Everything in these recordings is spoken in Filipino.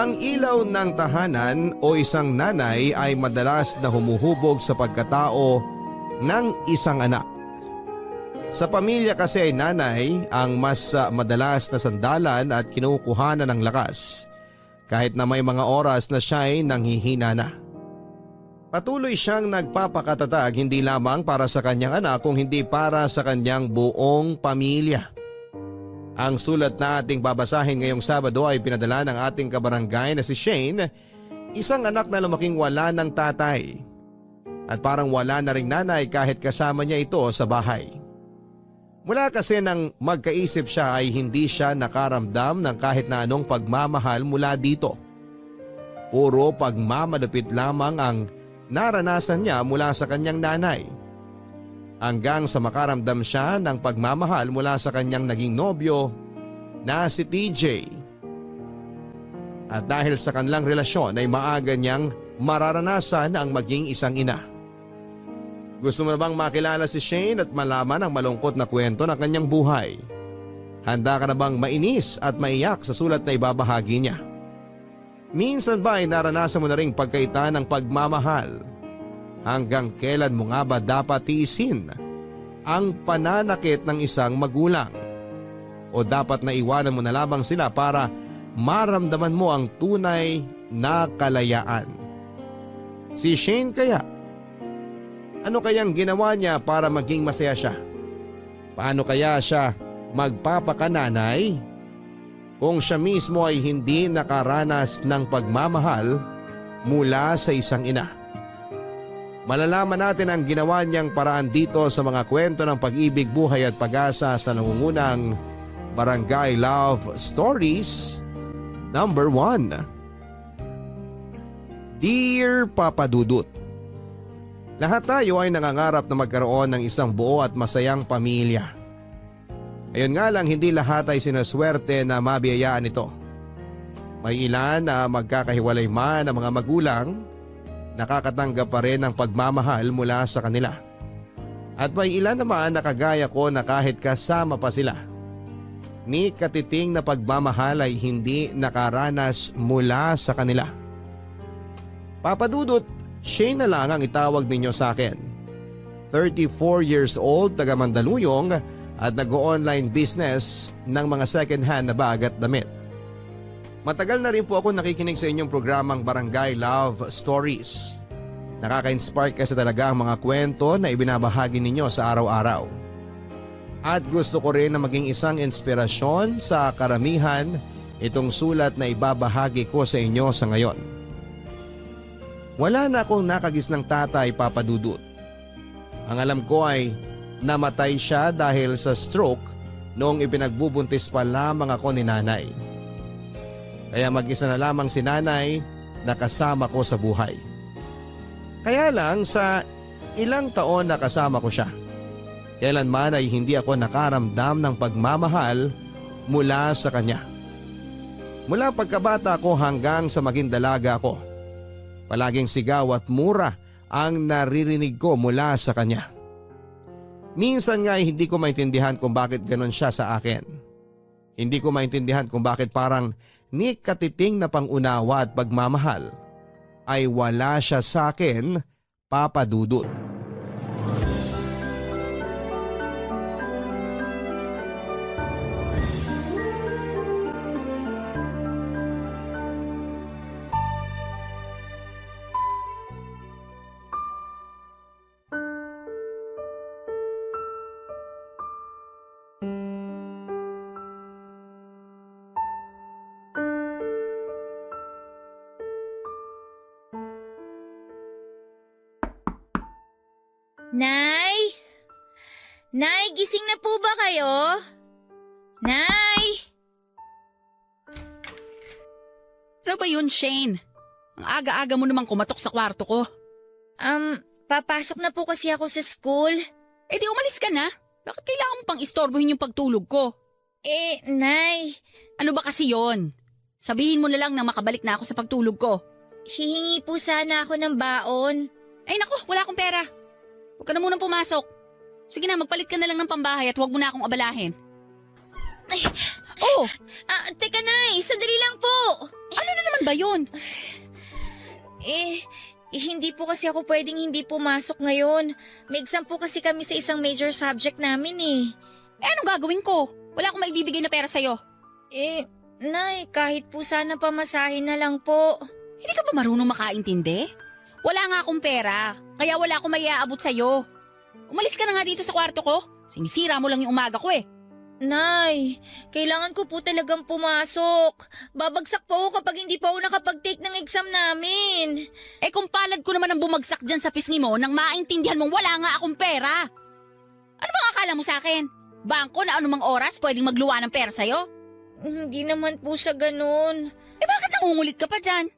Ang ilaw ng tahanan o isang nanay ay madalas na humuhubog sa pagkatao ng isang anak. Sa pamilya kasi ay nanay ang mas madalas na sandalan at kinukuhanan ng lakas kahit na may mga oras na siya ay nanghihina na. Patuloy siyang nagpapakatatag hindi lamang para sa kanyang anak kung hindi para sa kanyang buong pamilya. Ang sulat na ating babasahin ngayong Sabado ay pinadala ng ating kabarangay na si Shane, isang anak na lumaking wala ng tatay at parang wala na ring nanay kahit kasama niya ito sa bahay. Mula kasi nang magkaisip siya ay hindi siya nakaramdam ng kahit na anong pagmamahal mula dito. Puro pagmamalupit lamang ang naranasan niya mula sa kanyang nanay. Hanggang sa makaramdam siya ng pagmamahal mula sa kanyang naging nobyo na si TJ. At dahil sa kanilang relasyon ay maaga niyang mararanasan ang maging isang ina. Gusto mo na bang makilala si Shane at malaman ang malungkot na kwento ng kanyang buhay? Handa ka na bang mainis at maiyak sa sulat na ibabahagi niya? Minsan ba ay naranasan mo na ring pagkaita ng pagmamahal? Hanggang kailan mo nga ba dapat tiisin ang pananakit ng isang magulang? O dapat na iwanan mo na lamang sila para maramdaman mo ang tunay na kalayaan? Si Shane kaya? Ano kayang ginawa niya para maging masaya siya? Paano kaya siya magpapakananay kung siya mismo ay hindi nakaranas ng pagmamahal mula sa isang ina? Malalaman natin ang ginawa niyang paraan dito sa mga kwento ng pag-ibig, buhay at pag-asa sa nangungunang Barangay Love Stories number 1. Dear Papa Dudut, lahat tayo ay nangangarap na magkaroon ng isang buo at masayang pamilya. Ayun nga lang, hindi lahat ay sinaswerte na mabiyayaan ito. May ilan na magkakahiwalay man ang mga magulang, nakakatanggap pa rin ng pagmamahal mula sa kanila. At may ilan naman na kagaya ko na kahit kasama pa sila, ni katiting na pagmamahal ay hindi nakaranas mula sa kanila. Papa Dudut, Shane na lang ang itawag ninyo sa akin. 34 years old, taga Mandaluyong at nag-online business ng mga second hand na bag at damit. Matagal na rin po ako nakikinig sa inyong programang Barangay Love Stories. Nakaka-inspire kasi talaga ang mga kwento na ibinabahagi ninyo sa araw-araw. At gusto ko rin na maging isang inspirasyon sa karamihan itong sulat na ibabahagi ko sa inyo sa ngayon. Wala na akong nakagis ng tatay, Papa Dudut. Ang alam ko ay namatay siya dahil sa stroke noong ipinagbubuntis pa lamang ako ni nanay. Kaya mag-isa na lamang si nanay na kasama ko sa buhay. Kaya lang sa ilang taon na kasama ko siya, kailanman ay hindi ako nakaramdam ng pagmamahal mula sa kanya. Mula pagkabata ko hanggang sa maging dalaga ko, palaging sigaw at mura ang naririnig ko mula sa kanya. Minsan nga ay hindi ko maintindihan kung bakit ganon siya sa akin. Hindi ko maintindihan kung bakit parang ni katiting na pangunawa at pagmamahal ay wala siya sa akin, Papa Dudut. Nay? Nay, gising na po ba kayo? Nay? Ano ba yun, Shane? Ang aga-aga mo namang kumatok sa kwarto ko. Papasok na po kasi ako sa school. Eh di umalis ka na. Bakit kailangan mo pang istorbohin yung pagtulog ko? Nay, Ano ba kasi yon? Sabihin mo na lang na makabalik na ako sa pagtulog ko. hihingi po sana ako ng baon. Ay naku, wala akong pera. Huwag ka na munang pumasok. Sige na, magpalit ka na lang ng pambahay at huwag mo na akong abalahin. Ay, Oh, teka Nay, sandali lang po. ano na naman Kailan ba yun? Hindi po kasi ako pwedeng hindi pumasok ngayon. May exam po kasi kami sa isang major subject namin eh. Anong gagawin ko? Wala akong maibibigay na pera sa'yo. Nay, kahit po sana pamasahin na lang po. Hindi ka ba marunong makaintindi? Wala nga akong pera, kaya wala akong maiaabot sa'yo. Umalis ka na nga dito sa kwarto ko. Sinisira mo lang yung umaga ko eh. Nay, kailangan ko po talagang pumasok. Babagsak po ako kapag hindi po ako nakapag-take ng exam namin. Kung palad ko naman ang bumagsak dyan sa pisngi mo nang maintindihan mong wala nga akong pera. Ano bang akala mo sa akin? Bangko na anumang oras pwedeng magluwa ng pera sa'yo? Hindi naman po sa ganun. Bakit nangungulit ka pa dyan?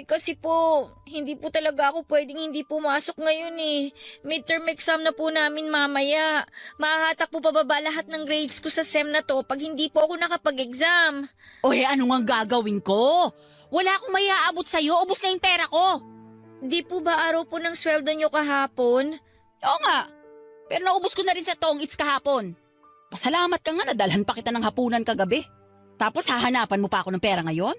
Kasi po, hindi po talaga ako pwedeng hindi pumasok ngayon eh. Midterm exam na po namin mamaya. Mahahatak po pababa lahat ng grades ko sa SEM na to pag hindi po ako nakapag-exam. Ano nga gagawin ko? Wala akong maiaabot sa'yo, ubos na yung pera ko. Di po ba araw po ng sweldo nyo kahapon? Oo nga, pero naubos ko na rin sa tong-its kahapon. Pasalamat ka nga, nadalhan pa kita ng hapunan kagabi. Tapos hahanapan mo pa ako ng pera ngayon?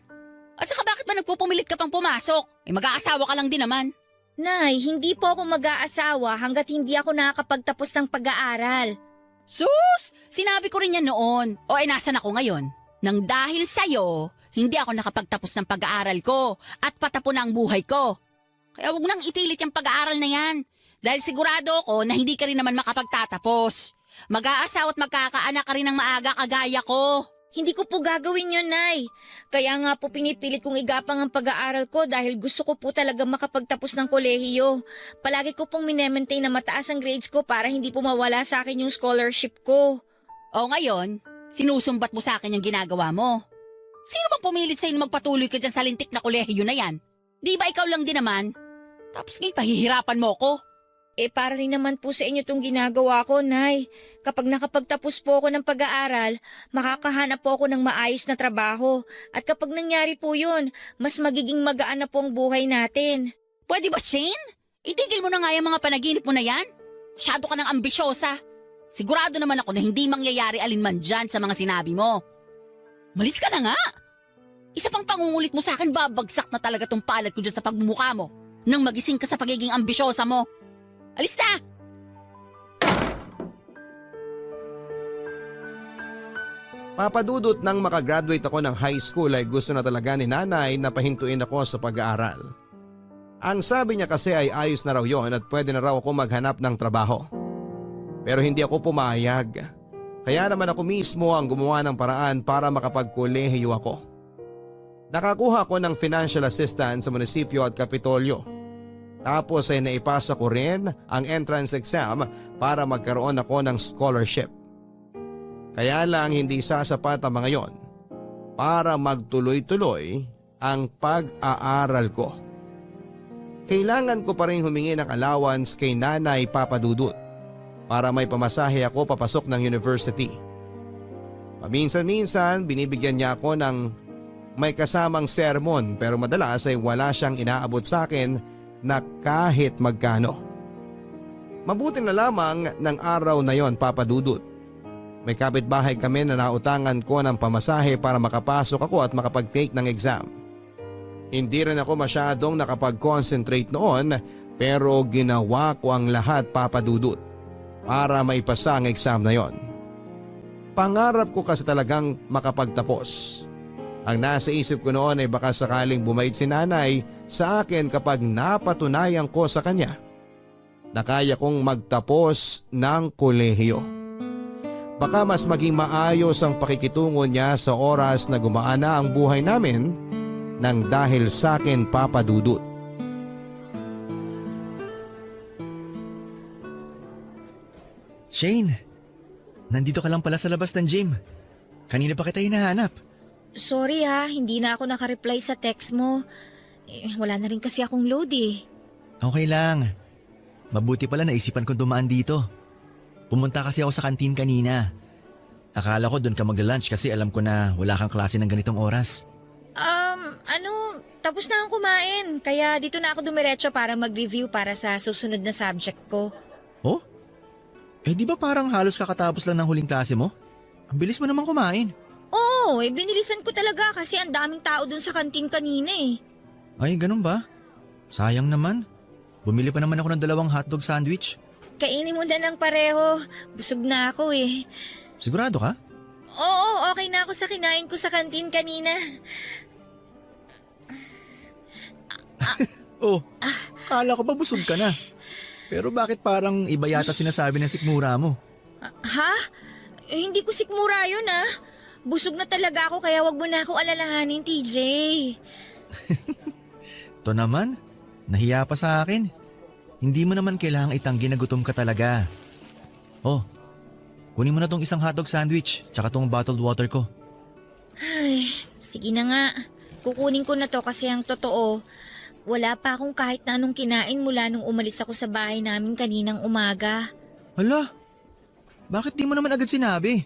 At saka bakit ba nagpupumilit ka pang pumasok? Mag-aasawa ka lang din naman. Nay, hindi po ako mag-aasawa hanggat hindi ako nakakapagtapos ng pag-aaral. Sus! Sinabi ko rin yan noon. Nasan ako ngayon? Nang dahil sa'yo, hindi ako nakapagtapos ng pag-aaral ko at patapon na ang buhay ko. Kaya wag nang ipilit yung pag-aaral na yan. Dahil sigurado ako na hindi ka rin naman makapagtatapos. Mag-aasawa at magkakaanak ka rin ng maaga kagaya ko. Hindi ko po gagawin yun, Nay. Kaya nga po pinipilit kong igapang ang pag-aaral ko dahil gusto ko po talaga makapagtapos ng kolehiyo. Palagi ko pong minemaintain na mataas ang grades ko para hindi po mawala sa akin yung scholarship ko. Ngayon, sinusumbat mo sa akin yung ginagawa mo. Sino bang pumilit sa'yo na magpatuloy ka dyan sa lintik na kolehiyo na yan? Di ba ikaw lang din naman? Tapos ngayon pahihirapan mo ko. Para rin naman po sa inyo itong ginagawa ko, Nay. Kapag nakapagtapos po ako ng pag-aaral, makakahanap po ako ng maayos na trabaho. At kapag nangyari po yun, mas magiging magaan na po ang buhay natin. Pwede ba, Shane? Itigil mo na nga yung mga panaginip mo na yan. Masyado ka ng ambisyosa. Sigurado naman ako na hindi mangyayari alinman dyan sa mga sinabi mo. Malis ka na nga. Isa pang pangungulit mo sa akin, babagsak na talaga tong palad ko dyan sa pagmumukha mo. Nang magising ka sa pagiging ambisyosa mo. Alis na! Papadudot nang makagraduate ako ng high school ay gusto na talaga ni nanay na pahintuin ako sa pag-aaral. Ang sabi niya kasi ay ayos na raw yon at pwede na raw ako maghanap ng trabaho. Pero hindi ako pumayag. Kaya naman ako mismo ang gumawa ng paraan para makapagkolehiyo ako. Nakakuha ko ng financial assistance sa munisipyo at Kapitolyo. Tapos ay naipasa ko rin ang entrance exam para magkaroon ako ng scholarship. Kaya lang hindi sasapat ang mga yon para magtuloy-tuloy ang pag-aaral ko. Kailangan ko pa rin humingi ng allowance kay Nanay Papadudut para may pamasahe ako papasok ng university. Paminsan-minsan binibigyan niya ako ng may kasamang sermon pero madalas ay wala siyang inaabot sa akin na kahit magkano. Mabuti na lamang ng araw na yon, Papadudut. May kapitbahay kami na nautangan ko ng pamasahe para makapasok ako at makapag-take ng exam. Hindi rin ako masyadong nakapag-concentrate noon pero ginawa ko ang lahat, Papadudut, para maipasa ang exam na yon. Pangarap ko kasi talagang makapagtapos. Ang nasa isip ko noon ay baka sakaling bumait si nanay sa akin kapag napatunayan ko sa kanya na kaya kong magtapos ng kolehiyo. Baka mas maging maayos ang pakikitungo niya sa oras na gumaan na ang buhay namin nang dahil sa akin, Papadudut. Shane, nandito ka lang pala sa labas ng gym. Kanina pa kita hinahanap. Sorry hindi na ako nakareply sa text mo. Wala na rin kasi akong load eh. Okay lang. Mabuti pala naisipan kong dumaan dito. Pumunta kasi ako sa kantin kanina. Akala ko doon ka magla-lunch kasi alam ko na wala kang klase ng ganitong oras. Tapos na akong kumain. Kaya dito na ako dumiretso para mag-review para sa susunod na subject ko. Oh? Di ba parang halos kakatapos lang ng huling klase mo? Ang bilis mo naman kumain. Oo, binilisan ko talaga kasi ang daming tao dun sa kantin kanina eh. Ay, ganun ba? Sayang naman. Bumili pa naman ako ng 2 hotdog sandwich. Kainin mo na lang pareho. Busog na ako eh. Sigurado ka? Oo, okay na ako sa kinain ko sa kantin kanina. Oh, kala ko ba busog ka na? Pero bakit parang iba yata sinasabi ng sikmura mo? Ha? Hindi ko sikmura yun ah. Busog na talaga ako kaya wag mo na akong alalahanin, TJ. To naman, nahiya pa sa akin. Hindi mo naman kailangang itanggi na gutom ka talaga. Oh, kunin mo na tong isang hotdog sandwich tsaka tong bottled water ko. Ay, sige na nga. Kukunin ko na to kasi ang totoo, wala pa akong kahit na anong kinain mula nung umalis ako sa bahay namin kaninang umaga. Hala, bakit di mo naman agad sinabi?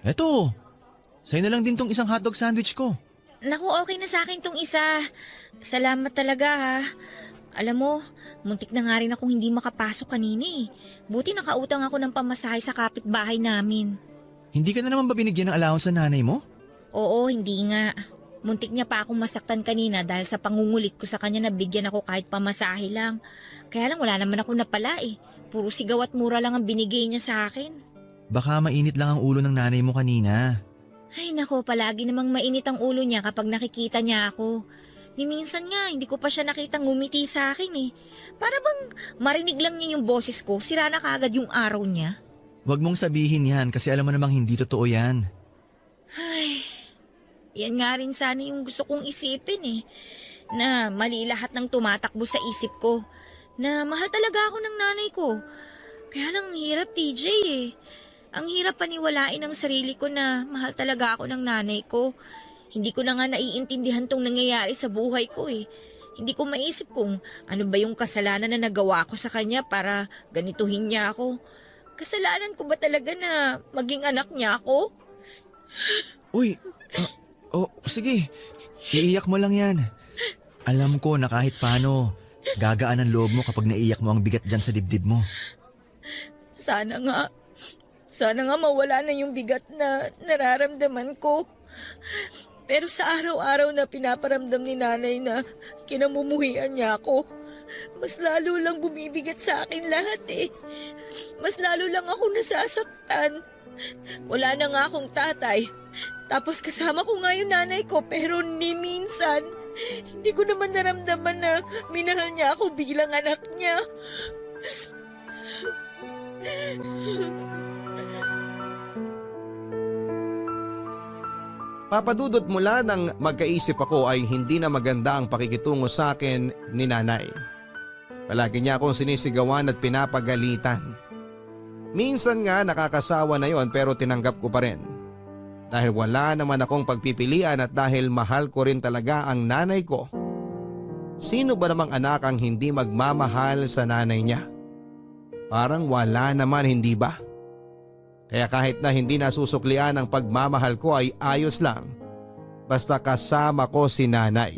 Eto, sa'yo na lang din tong isang hotdog sandwich ko. Naku, okay na sa akin tong isa. Salamat talaga ha. Alam mo, muntik na nga rin akong hindi makapasok kanina eh. Buti nakautang ako ng pamasahe sa kapitbahay namin. Hindi ka na naman ba binigyan ng allowance sa nanay mo? Oo, hindi nga. Muntik niya pa akong masaktan kanina dahil sa pangungulit ko sa kanya na bigyan ako kahit pamasahe lang. Kaya lang wala naman ako napala eh. Puro sigaw at mura lang ang binigay niya sa akin. Baka mainit lang ang ulo ng nanay mo kanina. Ay nako, palagi namang mainit ang ulo niya kapag nakikita niya ako. Ni minsan nga, hindi ko pa siya nakitang ngumiti sa akin eh. Para bang marinig lang niya yung boses ko, sira na kaagad yung araw niya. Huwag mong sabihin yan kasi alam mo namang hindi totoo yan. Ay, yan nga rin sana yung gusto kong isipin eh. Na mali lahat ng tumatakbo sa isip ko. Na mahal talaga ako ng nanay ko. Kaya lang ang hirap, TJ eh. Ang hirap paniwalain ang sarili ko na mahal talaga ako ng nanay ko. Hindi ko na nga naiintindihan tong nangyayari sa buhay ko eh. Hindi ko maisip kung ano ba yung kasalanan na nagawa ko sa kanya para ganituhin niya ako. Kasalanan ko ba talaga na maging anak niya ako? Uy, sige. Iiyak mo lang yan. Alam ko na kahit paano, gagaan ang loob mo kapag naiiyak mo ang bigat dyan sa dibdib mo. Sana nga mawala na yung bigat na nararamdaman ko. Pero sa araw-araw na pinaparamdam ni nanay na kinamumuhian niya ako, mas lalo lang bumibigat sa akin lahat eh. Mas lalo lang ako nasasaktan. Wala na nga akong tatay. Tapos kasama ko nga yung nanay ko pero ni minsan, hindi ko naman naramdaman na minahal niya ako bilang anak niya. Papadudot mula nang magkaisip ako ay hindi na maganda ang pakikitungo sa akin ni nanay. Palagi niya akong sinisigawan at pinapagalitan. Minsan nga nakakasawa na yon pero tinanggap ko pa rin. Dahil wala naman akong pagpipilian at dahil mahal ko rin talaga ang nanay ko. Sino ba namang anak ang hindi magmamahal sa nanay niya? Parang wala naman, hindi ba? Kaya kahit na hindi nasusuklian ang pagmamahal ko ay ayos lang. Basta kasama ko si nanay.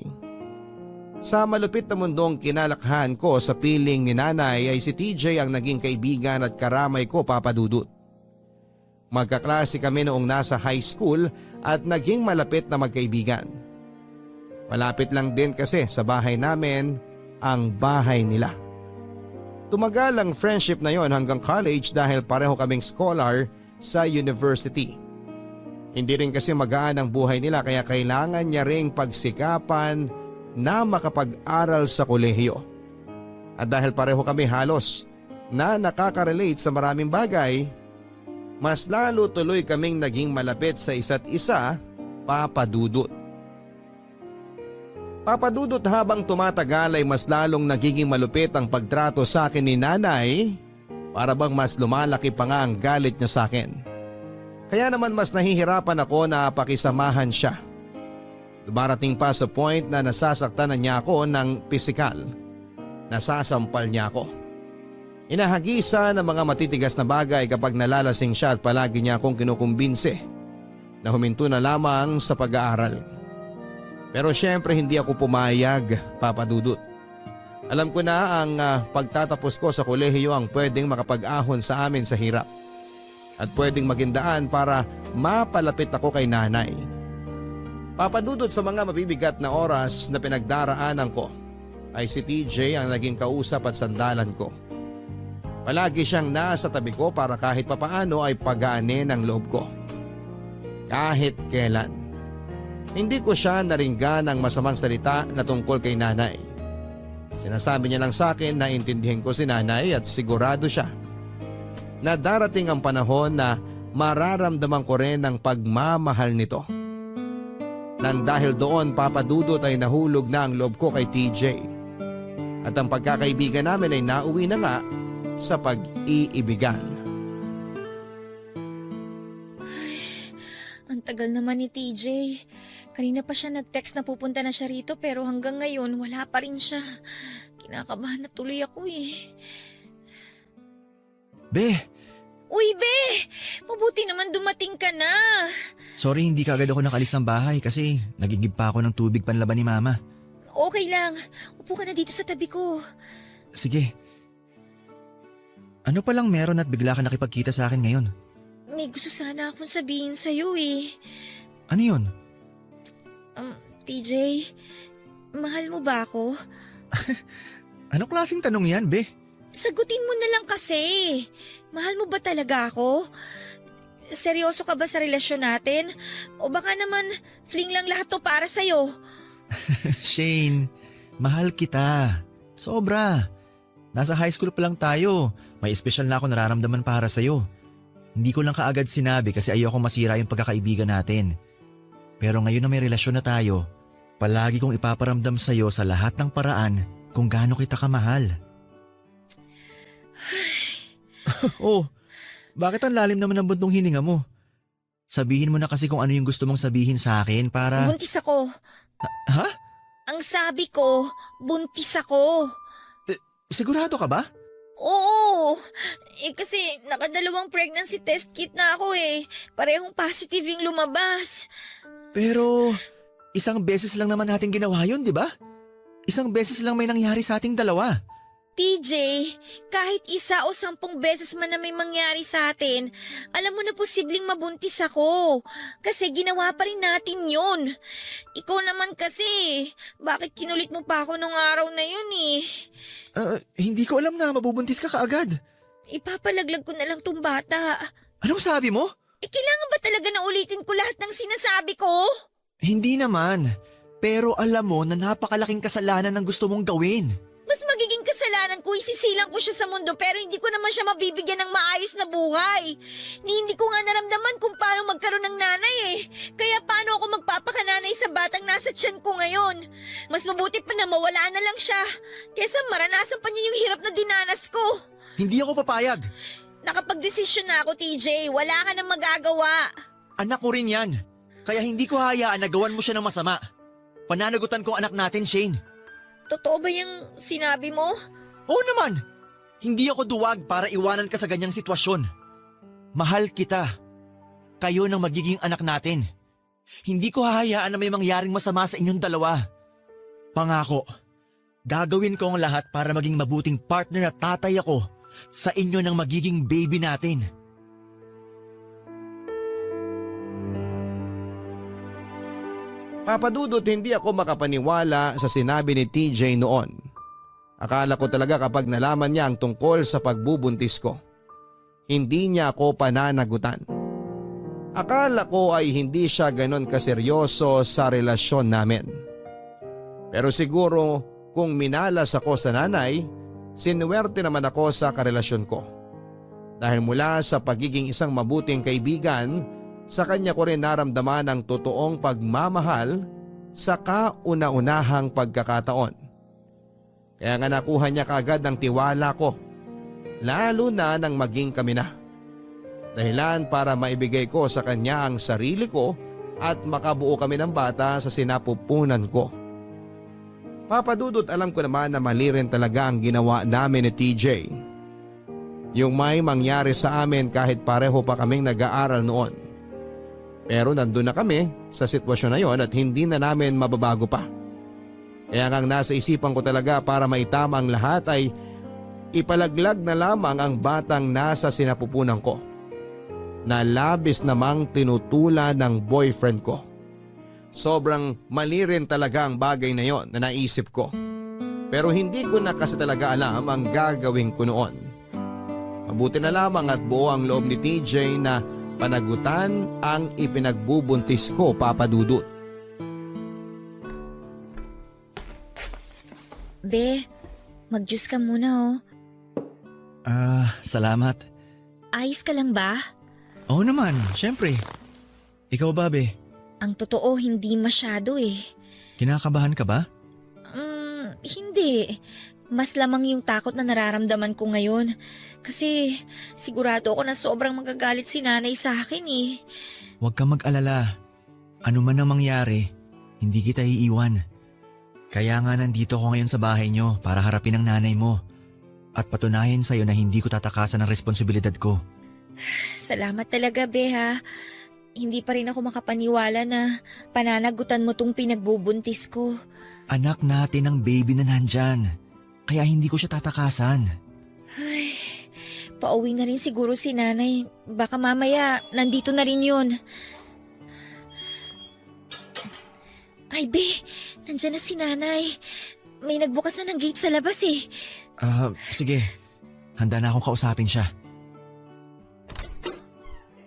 Sa malupit na mundong kinalakhan ko sa piling ni nanay ay si TJ ang naging kaibigan at karamay ko, papadudot. Magkaklase kami noong nasa high school at naging malapit na magkaibigan. Malapit lang din kasi sa bahay namin ang bahay nila. Tumagal ang friendship na yon hanggang college dahil pareho kaming scholar sa university. Hindi rin kasi magaan ang buhay nila kaya kailangan niya ring pagsikapan na makapag-aral sa kolehiyo. At dahil pareho kami halos na nakaka-relate sa maraming bagay, mas lalo tuloy kaming naging malapit sa isa't isa, papadudot. Papadudot habang tumatagal ay mas lalong nagiging malupit ang pagtrato sa akin ni nanay, para bang mas lumalaki pa nga ang galit niya sa akin. Kaya naman mas nahihirapan ako na pakisamahan siya. Dumarating pa sa point na nasasaktan na niya ako ng pisikal. Nasasampal niya ako. Inahagisa ng mga matitigas na bagay kapag nalalasing siya at palagi niya akong kinukumbinse na huminto na lamang sa pag-aaral. Pero syempre hindi ako pumayag, papadudot. Alam ko na ang pagtatapos ko sa kolehiyo ang pwedeng makapag-ahon sa amin sa hirap. at pwedeng maging daan para mapalapit ako kay nanay. Papadudot sa mga mabibigat na oras na pinagdaraanan ko ay si TJ ang naging kausap at sandalan ko. Palagi siyang nasa tabi ko para kahit papaano ay pagaanin ang loob ko. Kahit kailan. Hindi ko siya naringgan ng masamang salita na tungkol kay nanay. Sinasabi niya lang sa akin na intindihin ko si nanay at sigurado siya na darating ang panahon na mararamdaman ko rin ang pagmamahal nito. Nang dahil doon papadudot ay nahulog na ang loob ko kay TJ. At ang pagkakaibigan namin ay nauwi na nga sa pag-iibigan. Ang tagal naman ni TJ. Kanina pa siya nag-text na pupunta na siya rito pero hanggang ngayon wala pa rin siya. Kinakabahan na tuloy ako eh. Be, Uy, Be! Mabuti naman dumating ka na. sorry hindi kaagad ako nakalis ng bahay kasi nagigib pa ako ng tubig panlaban ni Mama. Okay lang. Upo ka na dito sa tabi ko. Sige. Ano palang meron at bigla ka nakipagkita sa akin ngayon? May gusto sana akong sabihin sa'yo eh. Ano yun? TJ, mahal mo ba ako? Anong klaseng tanong yan, Be? Sagutin mo na lang kasi. Mahal mo ba talaga ako? Seryoso ka ba sa relasyon natin? O baka naman fling lang lahat to para sa'yo? Shane, mahal kita. Sobra. Nasa high school pa lang tayo. May espesyal na ako nararamdaman para sa'yo. Hindi ko lang kaagad sinabi kasi ayoko masira yung pagkakaibigan natin. Pero ngayon na may relasyon na tayo, palagi kong ipaparamdam sa'yo sa lahat ng paraan kung gaano kita kamahal. Oh, bakit ang lalim naman ng buntong hininga mo? Sabihin mo na kasi kung ano yung gusto mong sabihin sa akin para… Buntis ako. Ha? Ang sabi ko, buntis ako. Sigurado ka ba? Oo. Kasi nakadalawang pregnancy test kit na ako eh. Parehong positive yung lumabas. Pero isang beses lang naman natin ginawa yun, di ba? Isang beses lang may nangyari sa ating dalawa. TJ, kahit 1 o 10 beses man na may mangyari sa atin, alam mo na posibleng mabuntis ako. Kasi ginawa pa rin natin yun. Ikaw naman kasi, bakit kinulit mo pa ako nung araw na yun eh? Hindi ko alam na mabubuntis ka kaagad. Ipapalaglag ko na lang tong bata. Anong sabi mo? Kailangan ba talaga na ulitin ko lahat ng sinasabi ko? Hindi naman. Pero alam mo na napakalaking kasalanan ng gusto mong gawin. Mas magiging kasalanan ko, isisilang ko siya sa mundo pero hindi ko naman siya mabibigyan ng maayos na buhay. Hindi ko nga naramdaman kung paano magkaroon ng nanay eh. Kaya paano ako magpapakananay sa batang nasa tiyan ko ngayon? Mas mabuti pa na mawala na lang siya. Kesa maranasan pa niya yung hirap na dinanas ko. Hindi ako papayag. Nakapagdesisyon na ako, TJ. Wala ka nang magagawa. Anak ko rin yan. Kaya hindi ko hayaan na gawan mo siya ng masama. Pananagutan ko anak natin, Shane. Totoo ba yung sinabi mo? Oo naman! Hindi ako duwag para iwanan ka sa ganyang sitwasyon. Mahal kita. Kayo nang magiging anak natin. Hindi ko hahayaan na may mangyaring masama sa inyong dalawa. Pangako, gagawin ko ang lahat para maging mabuting partner at tatay ako sa inyo ng magiging baby natin. Papadudot hindi ako makapaniwala sa sinabi ni TJ noon. Akala ko talaga kapag nalaman niya ang tungkol sa pagbubuntis ko, hindi niya ako pananagutan. Akala ko ay hindi siya ganon kaseryoso sa relasyon namin. Pero siguro kung minalas ako sa nanay, sinuwerte naman ako sa karelasyon ko. Dahil mula sa pagiging isang mabuting kaibigan, sa kanya ko rin naramdaman ang totoong pagmamahal sa kauna-unahang pagkakataon. Kaya nga nakuha niya kaagad ang tiwala ko, lalo na nang maging kami na. Dahilan para maibigay ko sa kanya ang sarili ko at makabuo kami ng bata sa sinapupunan ko. Papadudot alam ko naman na mali rin talaga ang ginawa namin ni TJ. Yung may mangyari sa amin kahit pareho pa kaming nag-aaral noon. Pero nandun na kami sa sitwasyon na yon at hindi na namin mababago pa. Kaya nga nasa isipan ko talaga para maitama ang lahat ay ipalaglag na lamang ang batang nasa sinapupunan ko. na labis namang tinutula ng boyfriend ko. Sobrang mali rin talaga ang bagay na yon na naisip ko. Pero hindi ko na kasi talaga alam ang gagawin ko noon. Mabuti na lamang at buo ang loob ni TJ na panagutan ang ipinagbubuntis ko, Papa Dudut. Be, mag-juice ka muna Salamat. Ayos ka lang ba? Oo naman, syempre. Ikaw ba, be? Ang totoo, hindi masyado eh. Kinakabahan ka ba? Hindi. Mas lamang yung takot na nararamdaman ko ngayon. Kasi sigurado ako na sobrang magagalit si nanay sa akin eh. Huwag kang mag-alala. Ano man ang mangyari, hindi kita iiwan. Kaya nga nandito ako ngayon sa bahay nyo para harapin ang nanay mo at patunayan sa'yo na hindi ko tatakasan ang responsibilidad ko. Salamat talaga, Be ha. Hindi pa rin ako makapaniwala na pananagutan mo tong pinagbubuntis ko. Anak natin ang baby na nandyan. Kaya hindi ko siya tatakasan. Ay, pauwi na rin siguro si nanay. Baka mamaya nandito na rin yun. Ay, Be, nandyan na si nanay. May nagbukas na ng gate sa labas eh. Sige. Handa na akong kausapin siya.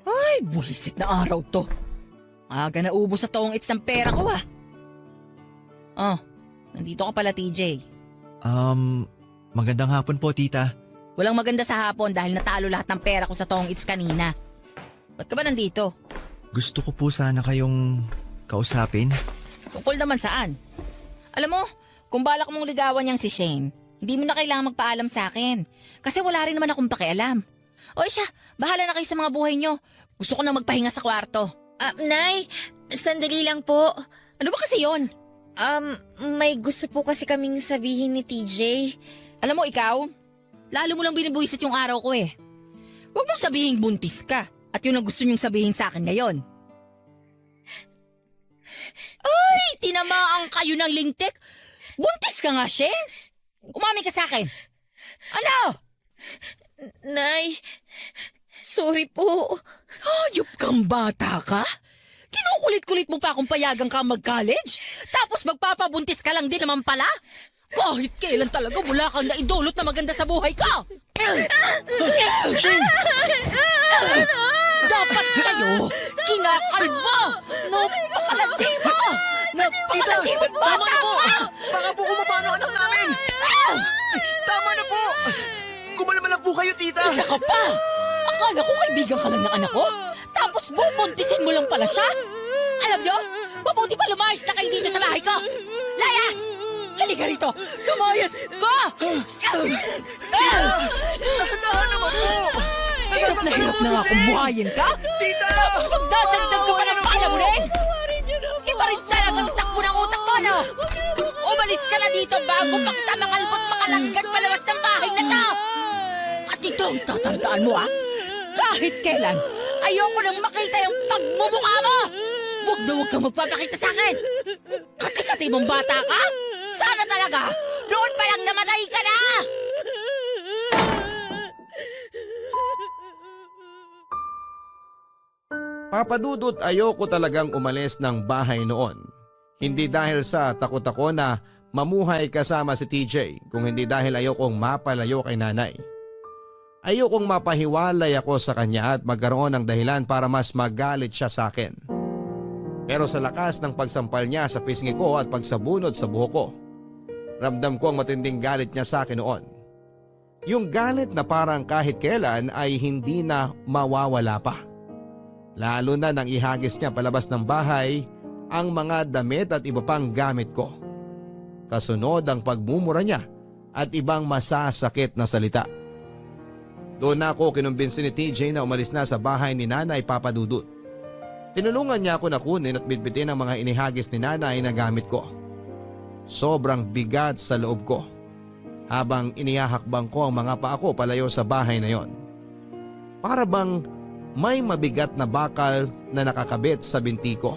Ay, buhisit na araw to. Aga na ubos sa toong its ng pera ko Oh, nandito ka pala, TJ. Magandang hapon po, tita. Walang maganda sa hapon dahil natalo lahat ng pera ko sa toong its kanina. Ba't ka ba nandito? Gusto ko po sana kayong kausapin. Tungkol naman saan? Alam mo, kung balak mong ligawan niyang si Shane, hindi mo na kailangang magpaalam sa akin. Kasi wala rin naman akong pakialam. O siya, bahala na kayo sa mga buhay niyo. Gusto ko na magpahinga sa kwarto. Nay, sandali lang po. Ano ba kasi yon? May gusto po kasi kaming sabihin ni TJ. Alam mo ikaw, lalo mo lang binibuisit yung araw ko eh. Huwag mong sabihin buntis ka at yun ang gusto niyong sabihin sa akin ngayon. Ay, tinamaan kayo ng lintik. Buntis ka nga, Shane. Umami ka sa akin. Ano? Nay, sorry po. Hayop kang bata ka? Kinukulit-kulit mo pa akong payagang ka mag-college? Tapos magpapabuntis ka lang din naman pala? Kahit kailan talaga wala kang naidulot na maganda sa buhay ko! Shane! Dapat sa'yo, kinakalbo! Napakalandi mo! Napakalandi mo, Tama bata na po! ka! Baka po kumapano anak namin! Tama na po! Kumalma lang po kayo, tita! Isa ka pa! Akala ko kaibigan ka lang ng anak ko? Tapos bubuntisin mo lang pala siya? Alam nyo, mabuti pa lumayas na kayo dito sa bahay ko! Layas! Halika rito! Lumayas ka! Dahan naman po! Hirap na nga kung buhayin ka! Tita! Tapos magdadagdag ka pa ng palamunin! Iba rin talaga ang takbo ng utak mo, no? Umalis ka na dito bago pa kita makalbot makalanggan palabas ng bahay na to! At ito ang tatandaan mo, ha? Kahit kailan, ayoko nang makita yung pagmumukha mo! Huwag na huwag kang magpapakita sa akin! Kati-kati mong bata ka? Sana talaga! Noon pa lang namatay ka na! Papa Dudut, ayoko talagang umalis ng bahay noon. Hindi dahil sa takot ako na mamuhay kasama si TJ, kung hindi dahil ayokong mapalayo kay nanay. Ayokong mapahiwalay ako sa kanya at magkaroon ng dahilan para mas magalit siya sa akin. Pero sa lakas ng pagsampal niya sa pisngi ko at pagsabunod sa buhok ko, ramdam ko ang matinding galit niya sa akin noon. Yung galit na parang kahit kailan ay hindi na mawawala pa. Lalo na nang ihagis niya palabas ng bahay ang mga damit at iba pang gamit ko. Kasunod ang pagmumura niya at ibang masasakit na salita. Doon ako kinumbinsi ni TJ na umalis na sa bahay ni Nanay Papa Dudut. Tinulungan niya ako na kunin at bitbitin ang mga inihagis ni Nanay na gamit ko. Sobrang bigat sa loob ko habang inihahakbang ko ang mga paa ko palayo sa bahay na yon. Para bang may mabigat na bakal na nakakabit sa binti ko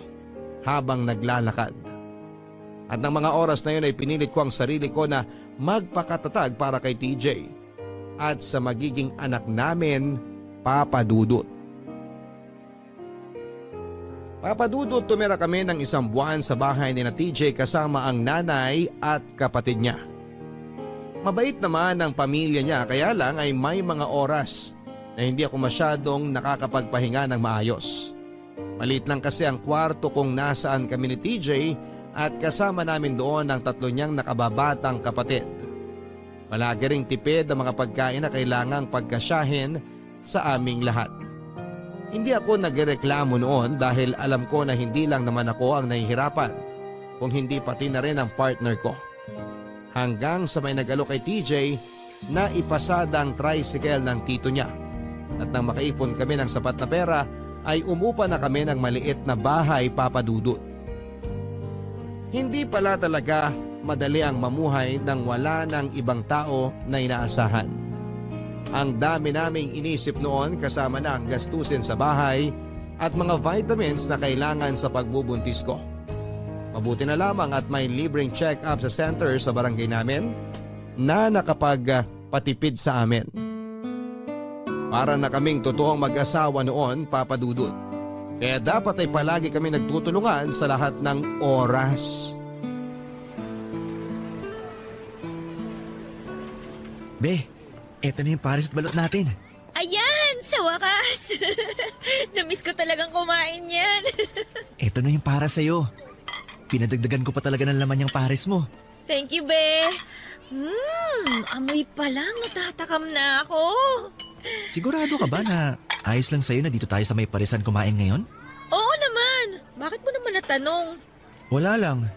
habang naglalakad. At ng mga oras na yun ay pinilit ko ang sarili ko na magpakatatag para kay TJ at sa magiging anak namin, Papa Dudut. Papadudot tumira kami ng 1 buwan sa bahay ni na TJ kasama ang nanay at kapatid niya. Mabait naman ang pamilya niya kaya lang ay may mga oras na hindi ako masyadong nakakapagpahinga ng maayos. Maliit lang kasi ang kwarto kung nasaan kami ni TJ at kasama namin doon ang 3 niyang nakababatang kapatid. Palagi ring tipid ang mga pagkain na kailangang pagkasyahin sa aming lahat. Hindi ako nagreklamo noon dahil alam ko na hindi lang naman ako ang nahihirapan, kung hindi pati na rin ang partner ko. Hanggang sa may nag-alok kay TJ na ipasada ang tricycle ng tito niya. At nang makaipon kami ng sapat na pera ay umupa na kami ng maliit na bahay, Papadudot. Hindi pala talaga madali ang mamuhay nang wala ng ibang tao na inaasahan. Ang dami naming inisip noon kasama na ang gastusin sa bahay at mga vitamins na kailangan sa pagbubuntis ko. Mabuti na lamang at may libreng check-up sa center sa barangay namin na nakapagpatipid sa amin. Para na kaming totoong mag-asawa noon, Papadudot. Kaya dapat ay palagi kami nagtutulungan sa lahat ng oras. Be, eto na yung pares at balot natin. Ayan! Sa wakas! Namiss ko talagang kumain yan. Eto na yung para sa'yo. Pinadagdagan ko pa talaga ng laman yung pares mo. Thank you, be. Amoy pa lang, natatakam na ako. Sigurado ka ba na ayos lang sa'yo na dito tayo sa may paresan kumain ngayon? Oo naman. Bakit mo naman natanong? Wala lang.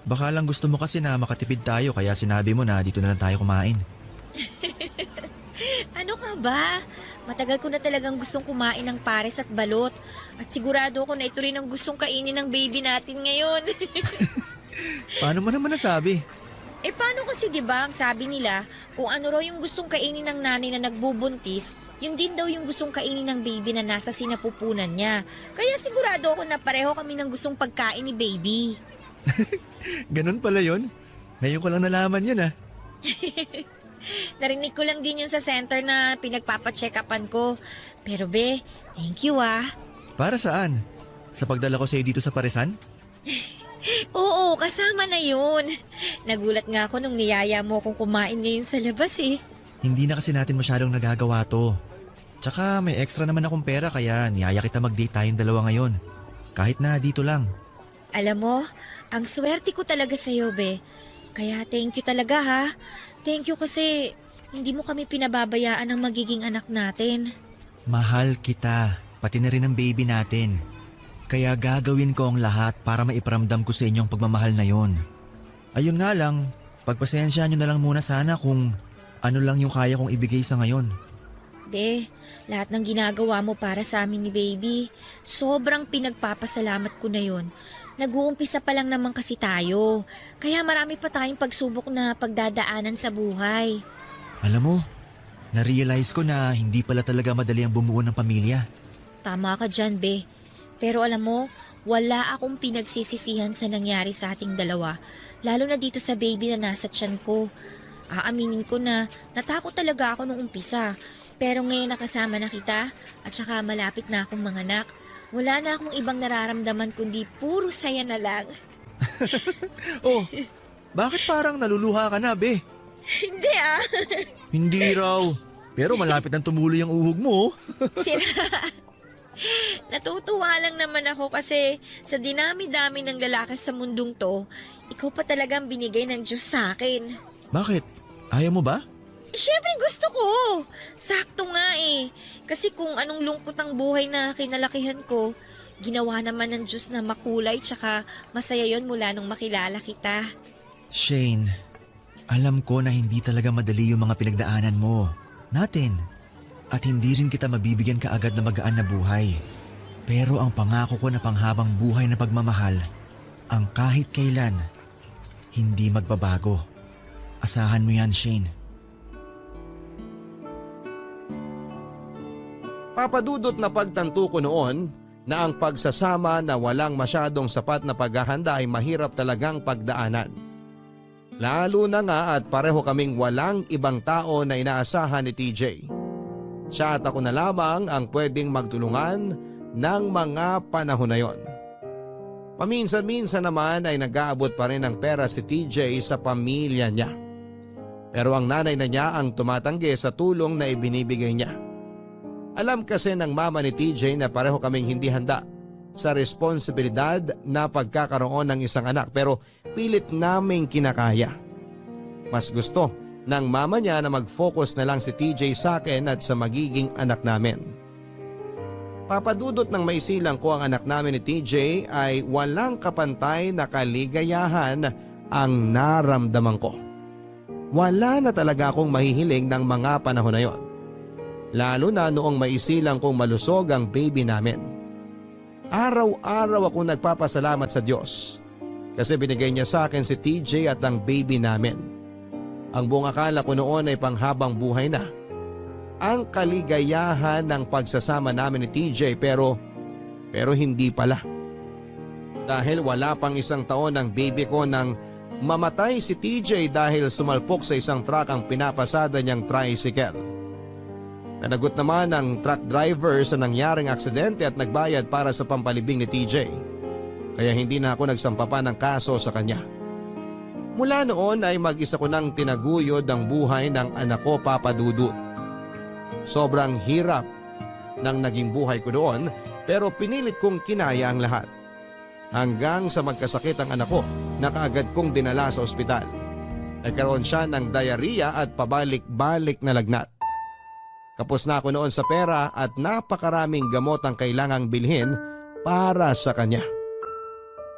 Baka lang gusto mo kasi na makatipid tayo kaya sinabi mo na dito na lang tayo kumain. Ano ka ba? Matagal ko na talagang gustong kumain ng pares at balot. At sigurado ko na ito rin ang gustong kainin ng baby natin ngayon. Paano mo naman nasabi? Paano kasi 'di ba ang sabi nila, kung ano raw yung gustong kainin ng nanay na nagbubuntis, yun din daw yung gustong kainin ng baby na nasa sinapupunan niya. Kaya sigurado ako na pareho kami ng gustong pagkain ni baby. Ganun pala yun? Ngayon ko lang nalaman yun ah. Narinig ko lang din yun sa center na pinagpapacheck-upan ko. Pero be, thank you ah. Para saan? Sa pagdala ko sa'yo dito sa paresan? Oo, kasama na yun. Nagulat nga ako nung niyaya mo kung kumain ngayon sa labas eh. Hindi na kasi natin masyadong nagagawa to. Tsaka may extra naman akong pera kaya niyaya kita mag-date tayong dalawa ngayon. Kahit na dito lang. Alam mo, ang swerte ko talaga sa'yo, be. Kaya thank you talaga ha. Thank you kasi hindi mo kami pinababayaan ng magiging anak natin. Mahal kita, pati na rin ang baby natin. Kaya gagawin ko ang lahat para maiparamdam ko sa inyo ang pagmamahal na yon. Ayun nga lang, pagpasensya nyo na lang muna sana kung ano lang yung kaya kong ibigay sa ngayon. Be, lahat ng ginagawa mo para sa amin ni baby, sobrang pinagpapasalamat ko na yon. Nag-uumpisa pa lang naman kasi tayo, kaya marami pa tayong pagsubok na pagdadaanan sa buhay. Alam mo, na-realize ko na hindi pala talaga madali ang bumuo ng pamilya. Tama ka dyan, be. Pero alam mo, wala akong pinagsisisihan sa nangyari sa ating dalawa, lalo na dito sa baby na nasa tiyan ko. Aaminin ko na natakot talaga ako nung umpisa, pero ngayon nakasama na kita at saka malapit na akong manganak. Wala na akong ibang nararamdaman kundi puro saya na lang. Oh, bakit parang naluluha ka na, be? Hindi ah. Hindi raw. Pero malapit nang tumuloy ang uhog mo. Sira. Natutuwa lang naman ako kasi sa dinami-dami ng lalaki sa mundong to, ikaw pa talagang binigay ng Diyos sa akin. Bakit? Ayaw mo ba? Siyempre gusto ko. Sakto nga eh. Kasi kung anong lungkot ang buhay na kinalakihan ko, ginawa naman ng Diyos na makulay tsaka masaya yon mula nung makilala kita. Shane, alam ko na hindi talaga madali yung mga pinagdaanan mo. Natin. At hindi rin kita mabibigyan kaagad na magaan na buhay. Pero ang pangako ko na panghabang buhay na pagmamahal, ang kahit kailan, hindi magbabago. Asahan mo yan, Shane. Papadudot na pagtanto ko noon na ang pagsasama na walang masyadong sapat na paghahanda ay mahirap talagang pagdaanan. Lalo na nga at pareho kaming walang ibang tao na inaasahan ni TJ. Siya at ako na lamang ang pwedeng magtulungan ng mga panahon na yon. Paminsan-minsan naman ay nag-aabot pa rin ng pera si TJ sa pamilya niya. Pero ang nanay na niya ang tumatanggi sa tulong na ibinibigay niya. Alam kasi ng mama ni TJ na pareho kaming hindi handa sa responsibilidad na pagkakaroon ng isang anak pero pilit naming kinakaya. Mas gusto ng mama niya na mag-focus na lang si TJ sa akin at sa magiging anak namin. Papadudot ng maisilang ko ang anak namin ni TJ ay walang kapantay na kaligayahan ang naramdaman ko. Wala na talaga akong mahihiling ng mga panahon na yon. Lalo na noong maisilang kong malusog ang baby namin. Araw-araw ako nagpapasalamat sa Diyos kasi binigay niya sa akin si TJ at ang baby namin. Ang buong akala ko noon ay panghabang buhay na. Ang kaligayahan ng pagsasama namin ni TJ pero hindi pala. Dahil wala pang isang taon ng baby ko nang mamatay si TJ dahil sumalpok sa isang truck ang pinapasada niyang tricycle. Nanagot naman ang truck driver sa nangyaring aksidente at nagbayad para sa pampalibing ni TJ. Kaya hindi na ako nagsampa pa ng kaso sa kanya. Mula noon ay mag-isa ko nang tinaguyod ang buhay ng anak ko, Papa Dudut. Sobrang hirap ng naging buhay ko doon pero pinilit kong kinaya ang lahat. Hanggang sa magkasakit ang anak ko na kaagad kong dinala sa ospital. Nagkaroon siya ng diarrhea at pabalik-balik na lagnat. Kapos na ako noon sa pera at napakaraming gamot ang kailangang bilhin para sa kanya.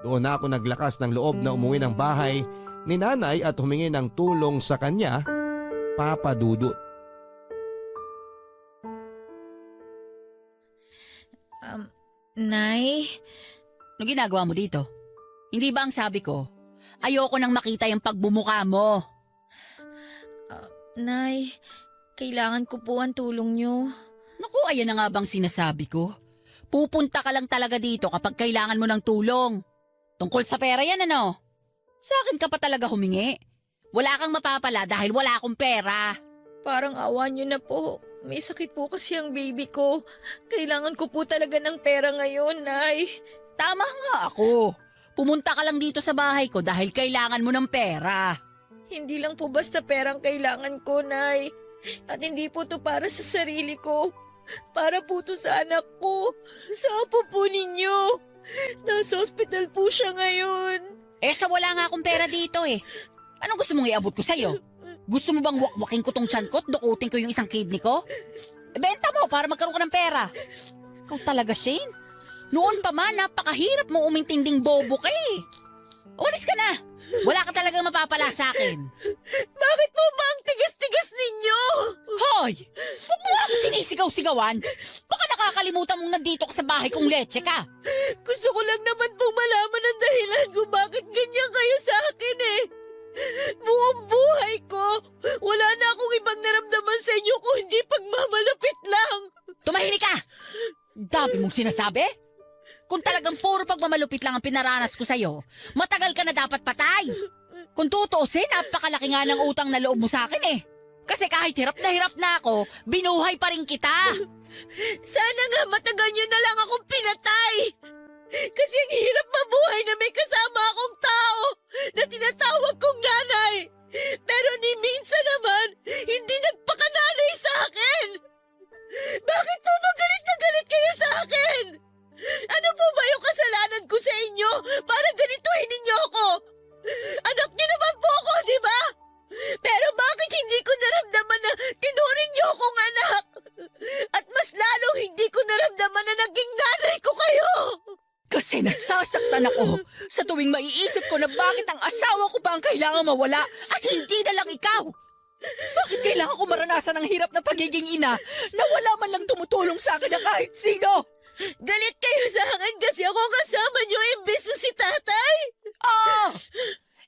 Doon na ako naglakas ng loob na umuwi ng bahay ni nanay at humingi ng tulong sa kanya, Papa Dudut. Nay? Ano ginagawa mo dito? Hindi ba ang sabi ko, ayoko nang makita yung pagbumuka mo. Nay, kailangan ko po ang tulong niyo. Naku, ayan na nga bang sinasabi ko? Pupunta ka lang talaga dito kapag kailangan mo ng tulong. Tungkol sa pera yan ano? Sa akin ka pa talaga humingi. Wala kang mapapala dahil wala akong pera. Parang awa niyo na po. May sakit po kasi ang baby ko. Kailangan ko po talaga ng pera ngayon, Nay. Tama nga ako. Pumunta ka lang dito sa bahay ko dahil kailangan mo ng pera. Hindi lang po basta perang kailangan ko, Nay. At hindi po to para sa sarili ko. Para po to sa anak ko. Sa apo po ninyo. Nasa ospital po siya ngayon. Sa wala nga akong pera dito eh. Anong gusto mong iabot ko sa'yo? Gusto mo bang wakwakin ko tong tiyan ko at dukutin ko yung isang kidney ko? Benta mo para magkaroon ka ng pera. Ikaw talaga, Shane. Noon pa man, napakahirap mo umintinding bobo ka eh. Umalis ka na. Wala ka talagang mapapala sa akin. Bakit po ba ang tigas-tigas ninyo? Hoy! Huwag mo ako sinisigaw-sigawan. Baka nakakalimutan mong nandito ka sa bahay kong leche ka. Gusto ko lang naman pong malaman ang dahilan kung bakit ganyan kayo sa akin eh. Buong buhay ko, wala na akong ibang naramdaman sa inyo kung hindi pagmamalapit lang. Tumahimik ka! Dami mong sinasabi? Kung talagang puro pagmamalupit lang ang pinaranas ko sa'yo, matagal ka na dapat patay. Kung tutuusin, napakalaki nga ng utang na loob mo sa akin eh. Kasi kahit hirap na ako, binuhay pa rin kita. Sana nga matagal nyo na lang akong pinatay. Kasi ang hirap mabuhay na may kasama akong tao na tinatawag kong nanay. Pero ni minsan naman, hindi nagpakananay sa akin. Bakit po ba galit na galit kayo sa akin? Ano po ba yung kasalanan ko sa inyo para ganituhin ninyo ako? Anak niyo naman po ako, di ba? Pero bakit hindi ko naramdaman na tinuring niyo akong anak? At mas lalong hindi ko naramdaman na naging nanay ko kayo? Kasi nasasaktan ako sa tuwing maiisip ko na bakit ang asawa ko pa ang kailangang mawala at hindi na lang ikaw. Bakit kailangan ko maranasan ang hirap na pagiging ina na wala man lang tumutulong sa akin na kahit sino? Galit kayo sa akin kasi ako kasama niyo imbes na si tatay? Ah!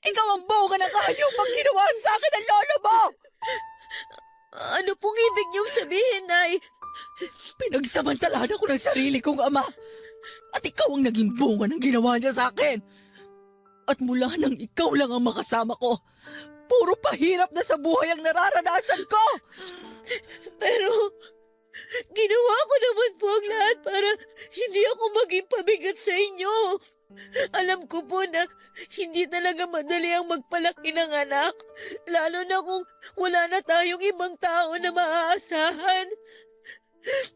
Ikaw ang bunga ng hayop pag ginawa sa akin ng lolo mo! Ano pong ibig niyong sabihin, Nay? Pinagsamantalahan ako ng sarili kong ama. At ikaw ang naging bunga ng ginawa niya sa akin. At mula nang ikaw lang ang makasama ko, puro pahirap na sa buhay ang nararanasan ko. Pero ginawa ko naman po ang lahat para hindi ako maging pabigat sa inyo. Alam ko po na hindi talaga madali ang magpalaki ng anak, lalo na kung wala na tayong ibang tao na maaasahan.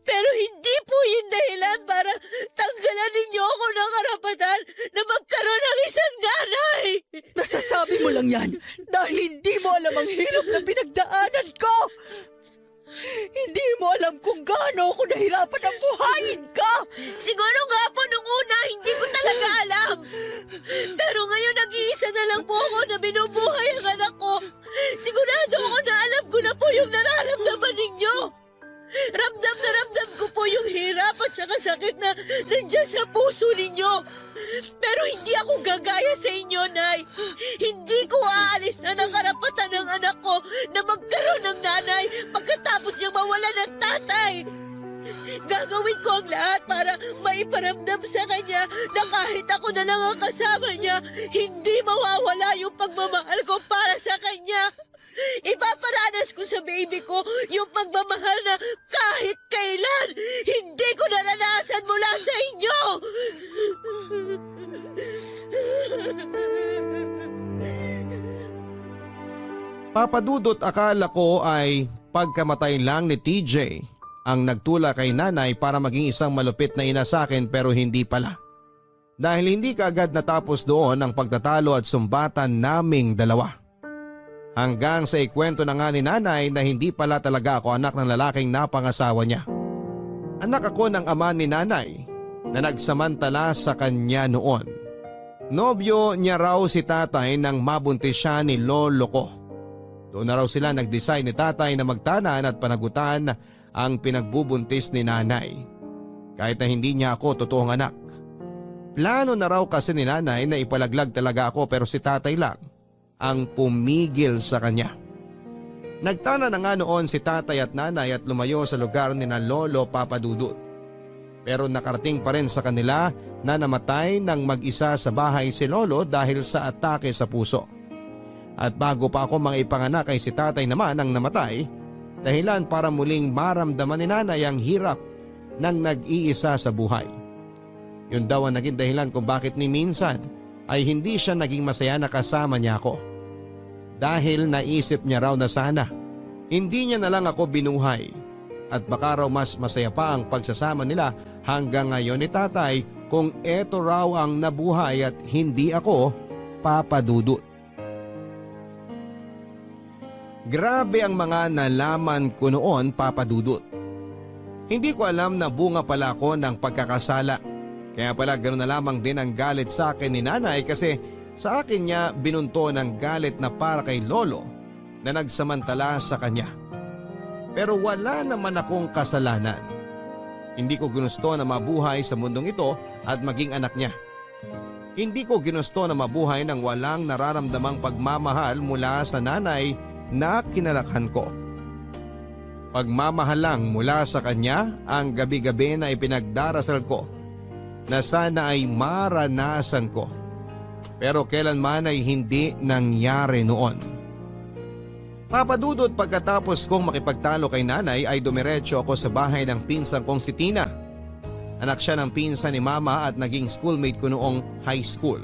Pero hindi po yung dahilan para tanggalan ninyo ako ng karapatan na magkaroon ng isang nanay. Nasasabi mo lang yan dahil hindi mo alam ang hirap na pinagdaanan ko. Hindi mo alam kung gaano ako nahirapan ang buhayin ka. Siguro nga po nung una, hindi ko talaga alam. Pero ngayon, nag-iisa na lang po ako na binubuhay ang anak ko. Sigurado ako na alam ko na po yung nararamdaman ninyo. Ramdam na ramdam ko po yung hirap at saka sakit na nandiyan sa puso ninyo. Pero hindi ako gagaya sa inyo, Nay. Hindi ko aalisan ang karapatan ng anak ko na magkaroon ng nanay pagkatapos niyang mawalan ng tatay. Gagawin ko ang lahat para maiparamdam sa kanya na kahit ako na lang ang kasama niya, hindi mawawala yung pagmamahal ko para sa kanya. Ipaparanas ko sa baby ko yung pagmamahal na kahit kailan hindi ko naranasan mula sa inyo. Papadudot, akala ko ay pagkamatay lang ni TJ ang nagtula kay nanay para maging isang malupit na ina sa akin, pero hindi pala. Dahil hindi kaagad natapos doon ang pagtatalo at sumbatan naming dalawa. Hanggang sa ikwento na nga ni nanay na hindi pala talaga ako anak ng lalaking napangasawa niya. Anak ako ng ama ni nanay na nagsamantala sa kanya noon. Nobyo niya raw si tatay nang mabuntis siya ni lolo ko. Doon na raw sila nag-decide ni tatay na magtanan at panagutan ang pinagbubuntis ni nanay. Kahit na hindi niya ako totoong anak. Plano na raw kasi ni nanay na ipalaglag talaga ako, pero si tatay lang ang pumigil sa kanya. Nagtana na nga noon si tatay at nanay at lumayo sa lugar ni na lolo Papadudut. Pero nakarating pa rin sa kanila na namatay nang mag-isa sa bahay si lolo dahil sa atake sa puso. At bago pa ako maipanganak ay si tatay naman ang namatay, dahilan para muling maramdaman ni nanay ang hirap ng nag-iisa sa buhay. Yun daw ang naging dahilan kung bakit ni minsan ay hindi siya naging masaya na kasama niya ako. Dahil naisip niya raw na sana hindi niya na lang ako binuhay at baka raw mas masaya pa ang pagsasama nila hanggang ngayon ni tatay kung eto raw ang nabuhay at hindi ako Papadudut. Grabe ang mga nalaman ko noon, Papadudut. Hindi ko alam na bunga pala ako ng pagkakasala. Kaya pala ganoon na lamang din ang galit sa akin ni nanay, kasi sa akin niya binunto ng galit na para kay lolo na nagsamantala sa kanya. Pero wala naman akong kasalanan. Hindi ko ginusto na mabuhay sa mundong ito at maging anak niya. Hindi ko ginusto na mabuhay ng walang nararamdamang pagmamahal mula sa nanay na kinalakhan ko. Pagmamahal lang mula sa kanya ang gabi-gabi na ipinagdarasal ko na sana ay maranasan ko. Pero kailanman ay hindi nangyari noon. Papadudot, pagkatapos kong makipagtalo kay nanay ay dumiretso ako sa bahay ng pinsan kong si Tina. Anak siya ng pinsan ni mama at naging schoolmate ko noong high school.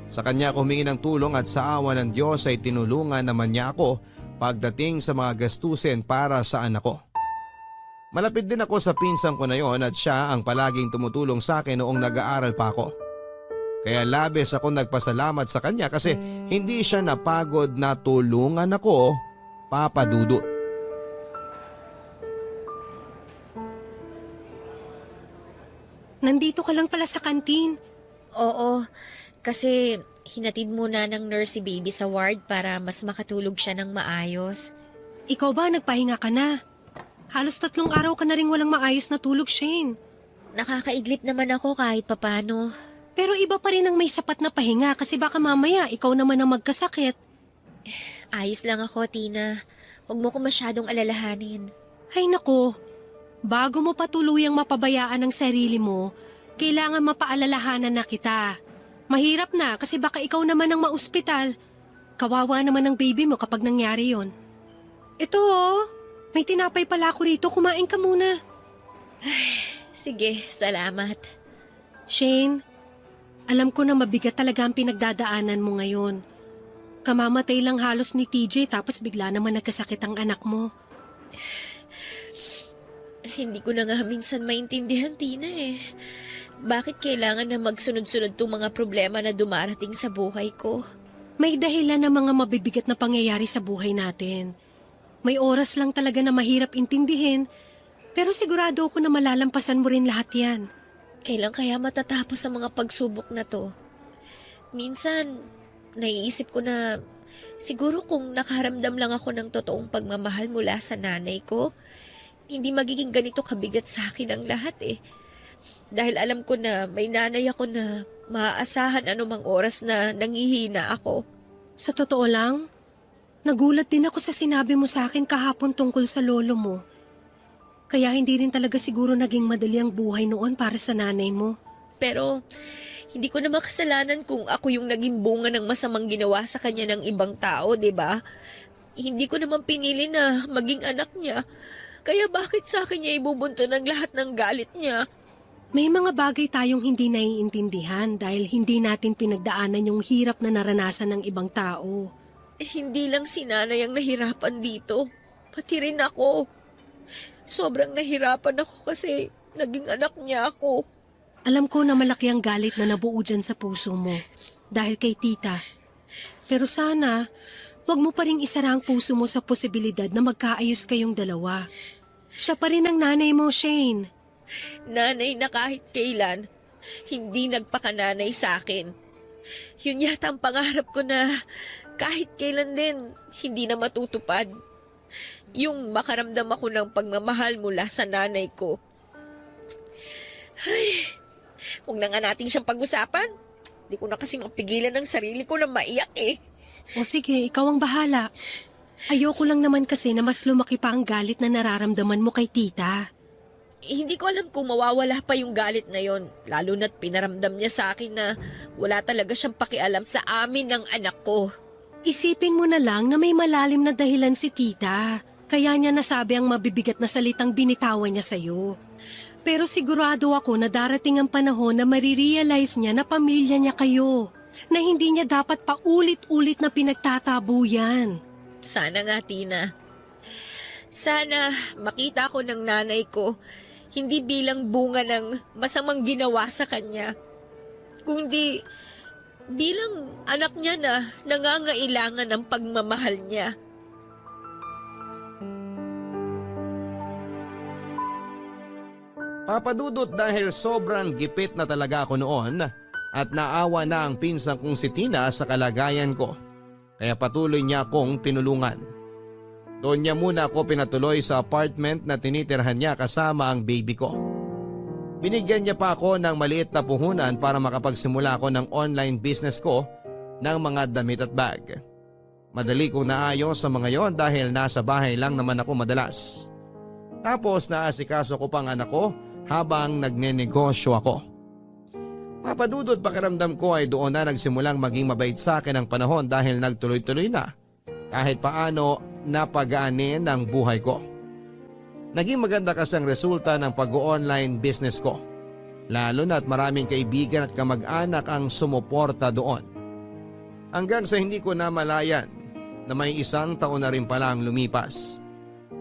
Sa kanya ako humingi ng tulong at sa awa ng Diyos ay tinulungan naman niya ako pagdating sa mga gastusin para sa anak ko. Malapit din ako sa pinsan ko na yon at siya ang palaging tumutulong sa akin noong nag-aaral pa ako. Kaya labis ako nagpasalamat sa kanya kasi hindi siya napagod na tulungan ako, Papadudut. Nandito ka lang pala sa kantin. Oo, kasi hinatid muna ng nurse si baby sa ward para mas makatulog siya ng maayos. Ikaw ba, nagpahinga ka na? Halos 3 araw ka na rin walang maayos na tulog, Shane. Nakakaiglip naman ako kahit papano. Pero iba pa rin ang may sapat na pahinga kasi baka mamaya ikaw naman ang magkasakit. Ayos lang ako, Tina. Huwag mo ko masyadong alalahanin. Ay nako, bago mo pa tuluyang mapabayaan ang sarili mo, kailangan mapaalalahanan na kita. Mahirap na kasi baka ikaw naman ang maospital. Kawawa naman ang baby mo kapag nangyari yon. Ito oh, may tinapay pala ako rito, kumain ka muna. Sige, salamat. Shane, Alam ko na mabigat talaga ang pinagdadaanan mo ngayon. Kamamatay lang halos ni TJ tapos bigla naman nagkasakit ang anak mo. Hindi ko na nga minsan maintindihan, Tina eh. Bakit kailangan na magsunod-sunod tong mga problema na dumarating sa buhay ko? May dahilan ng mga mabibigat na pangyayari sa buhay natin. May oras lang talaga na mahirap intindihin, pero sigurado ako na malalampasan mo rin lahat yan. Kailan kaya matatapos ang mga pagsubok na to? Minsan, naiisip ko na siguro kung nakaramdam lang ako ng totoong pagmamahal mula sa nanay ko, hindi magiging ganito kabigat sa akin ang lahat eh. Dahil alam ko na may nanay ako na maaasahan anumang oras na nangihina ako. Sa totoo lang, nagulat din ako sa sinabi mo sa akin kahapon tungkol sa lolo mo. Kaya hindi rin talaga siguro naging madali ang buhay noon para sa nanay mo. Pero hindi ko na makasalanan kung ako yung naging bunga ng masamang ginawa sa kanya ng ibang tao, 'di ba? Hindi ko naman pinili na maging anak niya. Kaya bakit sa akin niya ibubunto ng lahat ng galit niya? May mga bagay tayong hindi naiintindihan dahil hindi natin pinagdaanan yung hirap na naranasan ng ibang tao. Hindi lang si nanay ang nahirapan dito. Pati rin ako. Sobrang nahirapan ako kasi naging anak niya ako. Alam ko na malaki ang galit na nabuo dyan sa puso mo dahil kay tita. Pero sana, wag mo pa rin isara ang puso mo sa posibilidad na magkaayos kayong dalawa. Siya pa rin ang nanay mo, Shane. Nanay na kahit kailan, hindi nagpakananay sa akin. Yun yata ang pangarap ko na kahit kailan din, hindi na matutupad. Yung makaramdam ako ng pagmamahal mula sa nanay ko. Ay, huwag na nga natin siyang pag-usapan. Hindi ko na kasi mapigilan ng sarili ko na maiyak eh. O sige, ikaw ang bahala. Ayoko lang naman kasi na mas lumaki pa ang galit na nararamdaman mo kay tita. Hindi ko alam kung mawawala pa yung galit na yon, lalo na't pinaramdam niya sa akin na wala talaga siyang pakialam sa amin ng anak ko. Isipin mo na lang na may malalim na dahilan si tita. Kaya niya nasabi ang mabibigat na salitang binitawan niya sa'yo. Pero sigurado ako na darating ang panahon na marirealize niya na pamilya niya kayo. Na hindi niya dapat paulit-ulit na pinagtatabo yan. Sana nga, Tina. Sana makita ko ng nanay ko, hindi bilang bunga ng masamang ginawa sa kanya, kundi bilang anak niya na nangangailangan ng pagmamahal niya. Papadudot dahil sobrang gipit na talaga ako noon at naawa na ang pinsang kong si Tina sa kalagayan ko. Kaya patuloy niya akong tinulungan. Doon niya muna ako pinatuloy sa apartment na tinitirhan niya kasama ang baby ko. Binigyan niya pa ako ng maliit na puhunan para makapagsimula ako ng online business ko ng mga damit at bag. Madali kong naayos sa mga yon dahil nasa bahay lang naman ako madalas. Tapos naasikaso ko pang anak ko habang nagnenegosyo ako. Papadudot pakiramdam ko ay doon na nagsimulang maging mabait sa akin ang panahon dahil nagtuloy-tuloy na. Kahit paano napagaanin ang buhay ko. Naging maganda kasi ang resulta ng pag-online business ko. Lalo na at maraming kaibigan at kamag-anak ang sumuporta doon. Hanggang sa hindi ko namalayan na may 1 taon na rin pala ang lumipas.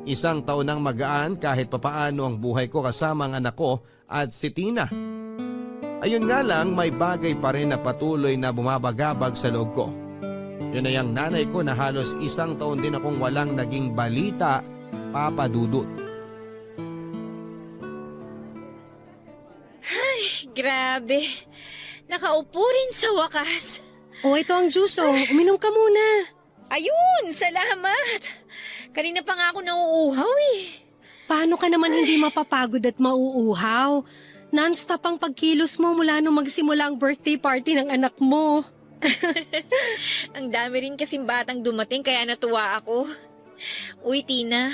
1 taon nang magaan kahit papaano ang buhay ko kasama ang anak ko at si Tina. Ayun nga lang, may bagay pa rin na patuloy na bumabagabag sa loob ko. Yun ay ang nanay ko na halos 1 taon din akong walang naging balita, papadudot. Ay, grabe. Nakaupo rin sa wakas. O ito ang juice, uminom ka muna. Ayun, salamat. Kanina pa nga ako nauuhaw eh. Paano ka naman hindi mapapagod at mauuhaw? Non-stop ang pagkilos mo mula nung magsimula ang birthday party ng anak mo. Ang dami rin kasing batang dumating kaya natuwa ako. Uy, Tina,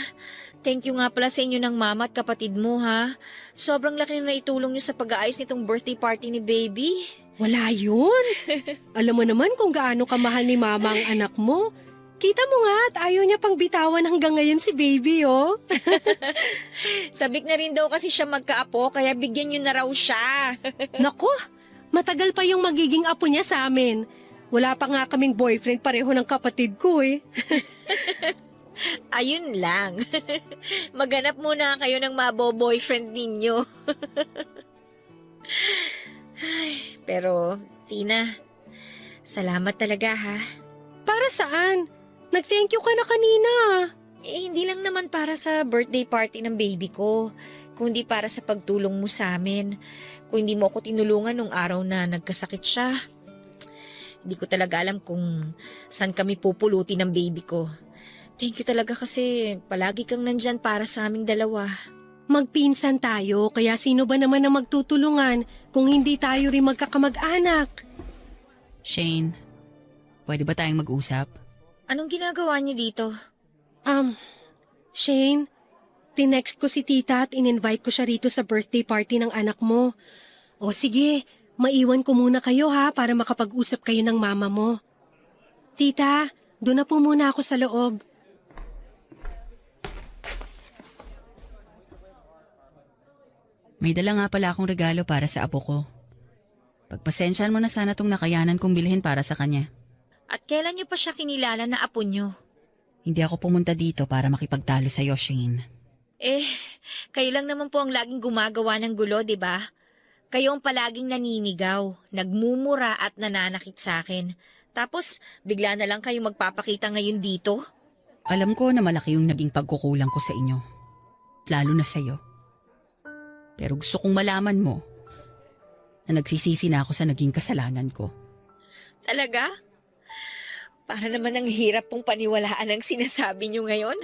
thank you nga pala sa inyo ng mama at kapatid mo ha. Sobrang laki na naitulong nyo sa pag-aayos nitong birthday party ni baby. Wala yun. Alam mo naman kung gaano kamahal ni mama ang anak mo. Kita mo nga at ayaw niya pang bitawan hanggang ngayon si baby, oh. Sabik na rin daw kasi siya magkaapo kaya bigyan nyo na raw siya. Nako, Matagal pa yung magiging apo niya sa amin. Wala pa nga kaming boyfriend pareho ng kapatid ko eh. Ayun lang. Maghanap muna kayo ng mabo-boyfriend ninyo. Ay, pero, Tina, salamat talaga ha. Para saan? Nag-thank you ka na kanina. Hindi lang naman para sa birthday party ng baby ko, kundi para sa pagtulong mo sa amin. Kung hindi mo ako tinulungan nung araw na nagkasakit siya, hindi ko talaga alam kung saan kami pupulutin ng baby ko. Thank you talaga kasi palagi kang nandyan para sa aming dalawa. Magpinsan tayo, kaya sino ba naman ang magtutulungan kung hindi tayo rin magkakamag-anak? Shane, pwede ba tayong mag-usap? Anong ginagawa niyo dito? Shane, tinext ko si tita at in-invite ko siya rito sa birthday party ng anak mo. O sige, maiwan ko muna kayo ha para makapag-usap kayo ng mama mo. Tita, doon na po muna ako sa loob. May dala nga pala akong regalo para sa apo ko. Pagpasensyahan mo na sana tong nakayanan kong bilhin para sa kanya. At kailan niyo pa siya kinilala na apo niyo? Hindi ako pumunta dito para makipagtalo sa'yo, Shane. Kayo lang naman po ang laging gumagawa ng gulo, di ba? Kayo ang palaging naninigaw, nagmumura at nananakit sa akin. Tapos, bigla na lang kayo magpapakita ngayon dito? Alam ko na malaki yung naging pagkukulang ko sa inyo. Lalo na sa'yo. Pero gusto kong malaman mo na nagsisisi na ako sa naging kasalanan ko. Talaga? Para naman ang hirap pong paniwalaan ang sinasabi niyo ngayon.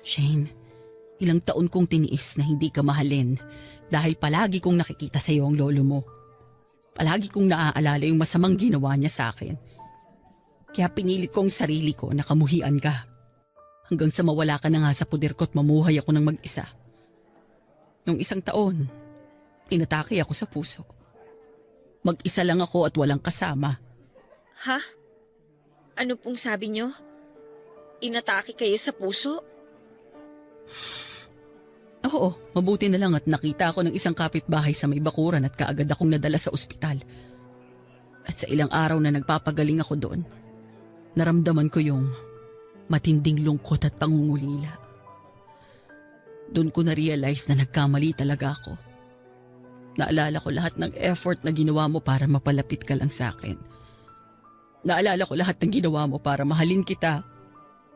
Shane, ilang taon kong tiniis na hindi ka mahalin dahil palagi kong nakikita sa iyo ang lolo mo. Palagi kong naaalala yung masamang ginawa niya sa akin. Kaya pinilit kong sarili ko na kamuhian ka. Hanggang sa mawala ka na nga sa puder ko at mamuhay ako ng mag-isa. Nung isang taon, inatake ako sa puso. Mag-isa lang ako at walang kasama. Ha? Ano pong sabi niyo? Inatake kayo sa puso? Oo, mabuti na lang at nakita ako ng isang kapitbahay sa may bakuran at kaagad akong nadala sa ospital. At sa ilang araw na nagpapagaling ako doon, naramdaman ko yung matinding lungkot at pangungulila. Doon ko na-realize na nagkamali talaga ako. Naalala ko lahat ng effort na ginawa mo para mapalapit ka lang sa akin. Naalala ko lahat ng ginawa mo para mahalin kita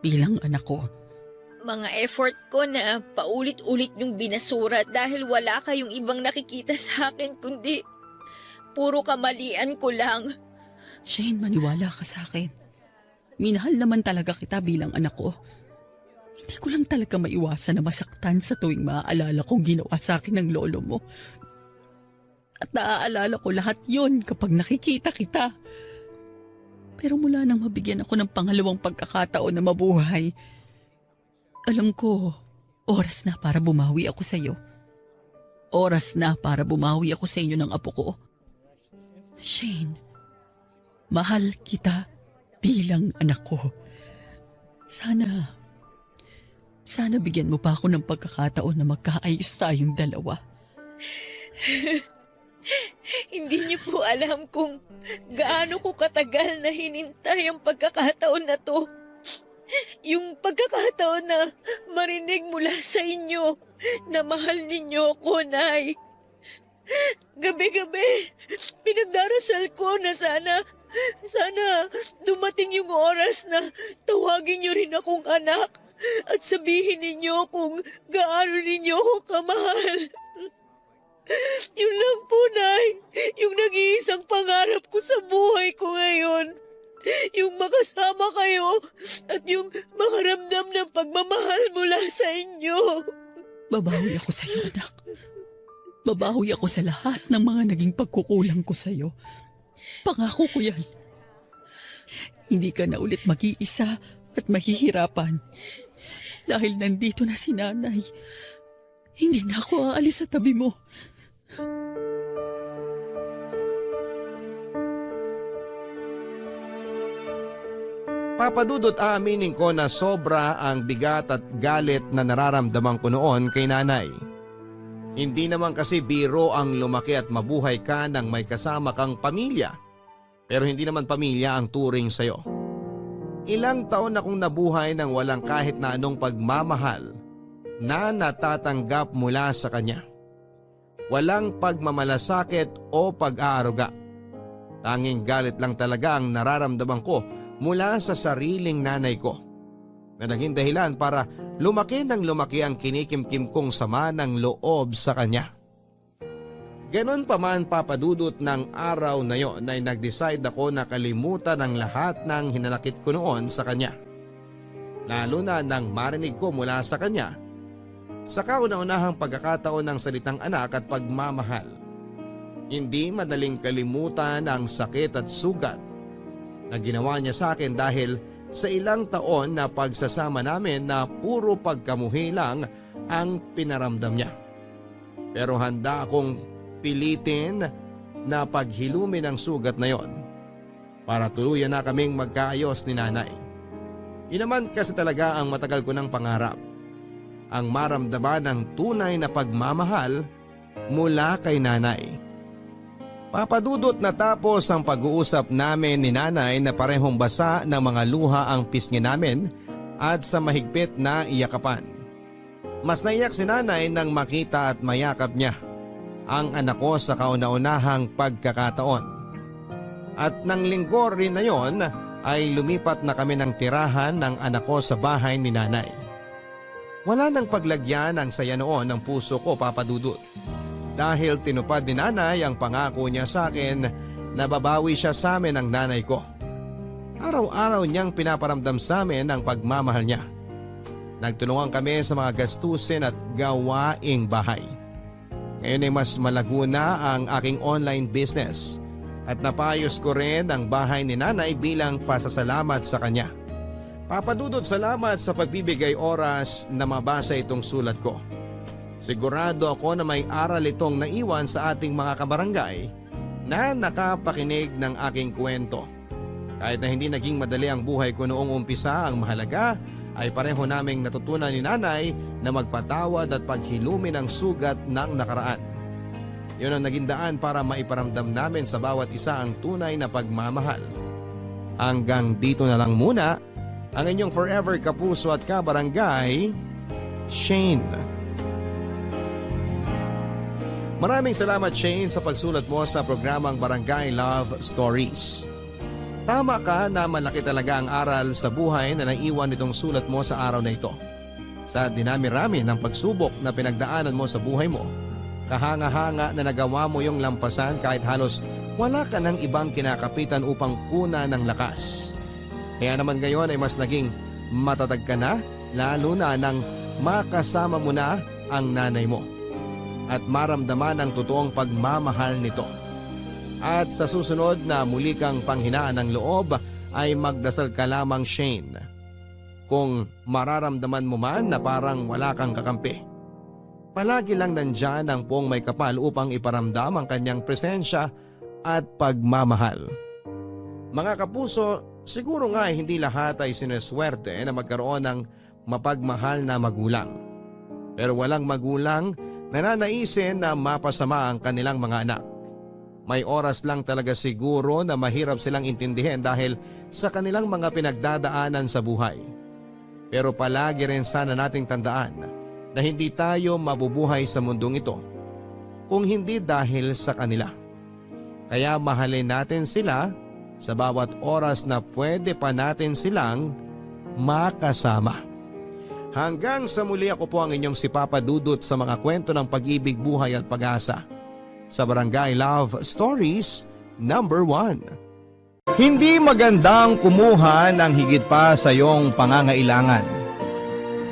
bilang anak ko. Mga effort ko na paulit-ulit yung binasura dahil wala kayong ibang nakikita sa akin kundi puro kamalian ko lang. Shane, maniwala ka sa akin. Minahal naman talaga kita bilang anak ko. Hindi ko lang talaga maiwasan na masaktan sa tuwing maaalala kong ginawa sa akin ng lolo mo. At naaalala ko lahat yon kapag nakikita kita. Pero mula nang mabigyan ako ng pangalawang pagkakataon na mabuhay, alam ko, oras na para bumawi ako sa iyo. Oras na para bumawi ako sa inyo ng apo ko. Shane, mahal kita bilang anak ko. Sana bigyan mo pa ako ng pagkakataon na magkaayos tayong dalawa. Hindi niyo po alam kung gaano ko katagal na hinintay ang pagkakataon na to. Yung pagkakataon na marinig mula sa inyo na mahal ninyo ako, Nay. Gabi-gabi, pinagdarasal ko na sana dumating yung oras na tawagin niyo rin akong anak at sabihin ninyo kung gaano ninyo ako kamahal. Yun lang po, Nay. Yung nag-iisang pangarap ko sa buhay ko ngayon. Yung makasama kayo at yung makaramdam ng pagmamahal mula sa inyo. Babawi ako sa iyo, anak. Babawi ako sa lahat ng mga naging pagkukulang ko sa iyo. Pangako ko yan. Hindi ka na ulit mag-iisa at mahihirapan. Dahil nandito na si Nanay. Hindi na ako aalis sa tabi mo. Papadudot aaminin ko na sobra ang bigat at galit na nararamdaman ko noon kay nanay. Hindi naman kasi biro ang lumaki at mabuhay ka nang may kasama kang pamilya. Pero hindi naman pamilya ang turing sa'yo. Ilang taon akong nabuhay nang walang kahit na anong pagmamahal na natatanggap mula sa kanya. Walang pagmamalasakit o pag-aaruga. Tanging galit lang talaga ang nararamdaman ko mula sa sariling nanay ko, na naging dahilan para lumaki ang kinikimkim kong sama ng loob sa kanya. Ganon pa man papadudot ng araw na yon ay nag-decide ako na kalimutan ang lahat ng hinanakit ko noon sa kanya. Lalo na nang marinig ko mula sa kanya sa kauna-unahang pagkakataon ng salitang anak at pagmamahal. Hindi madaling kalimutan ang sakit at sugat na ginawa niya sa akin dahil sa ilang taon na pagsasama namin na puro pagkamuhi lang ang pinaramdam niya. Pero handa akong pilitin na paghilumin ang sugat na yon para tuluyan na kaming magkaayos ni nanay. Yun naman kasi talaga ang matagal ko ng pangarap. Ang maramdaman ng tunay na pagmamahal mula kay nanay. Papadudot na tapos ang pag-uusap namin ni nanay na parehong basa ng mga luha ang pisngi namin at sa mahigpit na iyakapan. Mas naiyak si nanay nang makita at mayakap niya ang anak ko sa kauna-unahang pagkakataon. At nang linggo rin na yon ay lumipat na kami ng tirahan ng anak ko sa bahay ni nanay. Wala nang paglagyan ang saya noon ng puso ko, papadudot. Dahil tinupad ni nanay ang pangako niya sa akin na babawi siya sa amin ng nanay ko. Araw-araw niyang pinaparamdam sa amin ang pagmamahal niya. Nagtulungan kami sa mga gastusin at gawaing bahay. Ngayon ay mas malago na ang aking online business at napayos ko rin ang bahay ni nanay bilang pasasalamat sa kanya. Papadudot, salamat sa pagbibigay oras na mabasa itong sulat ko. Sigurado ako na may aral itong naiwan sa ating mga kabarangay na nakapakinig ng aking kwento. Kahit na hindi naging madali ang buhay ko noong umpisa, ang mahalaga ay pareho naming natutunan ni nanay na magpatawad at paghilumin ang sugat ng nakaraan. Yun ang naging daan para maiparamdam namin sa bawat isa ang tunay na pagmamahal. Hanggang dito na lang muna ang inyong forever kapuso at kabarangay, Shane. Maraming salamat, Shane, sa pagsulat mo sa programang Barangay Love Stories. Tama ka na malaki talaga ang aral sa buhay na naiwan nitong sulat mo sa araw na ito. Sa dinami-rami ng pagsubok na pinagdaanan mo sa buhay mo, kahanga-hanga na nagawa mo yung lampasan kahit halos wala ka ng ibang kinakapitan upang kuna ng lakas. Kaya naman ngayon ay mas naging matatag ka na, lalo na nang makasama mo na ang nanay mo at maramdaman ang totoong pagmamahal nito. At sa susunod na muli kang panghinaan ng loob ay magdasal ka lamang, Shane. Kung mararamdaman mo man na parang wala kang kakampi, palagi lang nandyan ang Poong May Kapal upang iparamdam ang kanyang presensya at pagmamahal. Mga kapuso, siguro nga hindi lahat ay sineswerte na magkaroon ng mapagmahal na magulang. Pero walang magulang na nanaisin na mapasama ang kanilang mga anak. May oras lang talaga siguro na mahirap silang intindihin dahil sa kanilang mga pinagdadaanan sa buhay. Pero palagi rin sana nating tandaan na hindi tayo mabubuhay sa mundong ito kung hindi dahil sa kanila. Kaya mahalin natin sila sa bawat oras na pwede pa natin silang makasama. Hanggang sa muli, ako po ang inyong si Papa Dudut sa mga kwento ng pag-ibig, buhay at pag-asa sa Barangay Love Stories number 1. Hindi magandang kumuha ng higit pa sa iyong pangangailangan.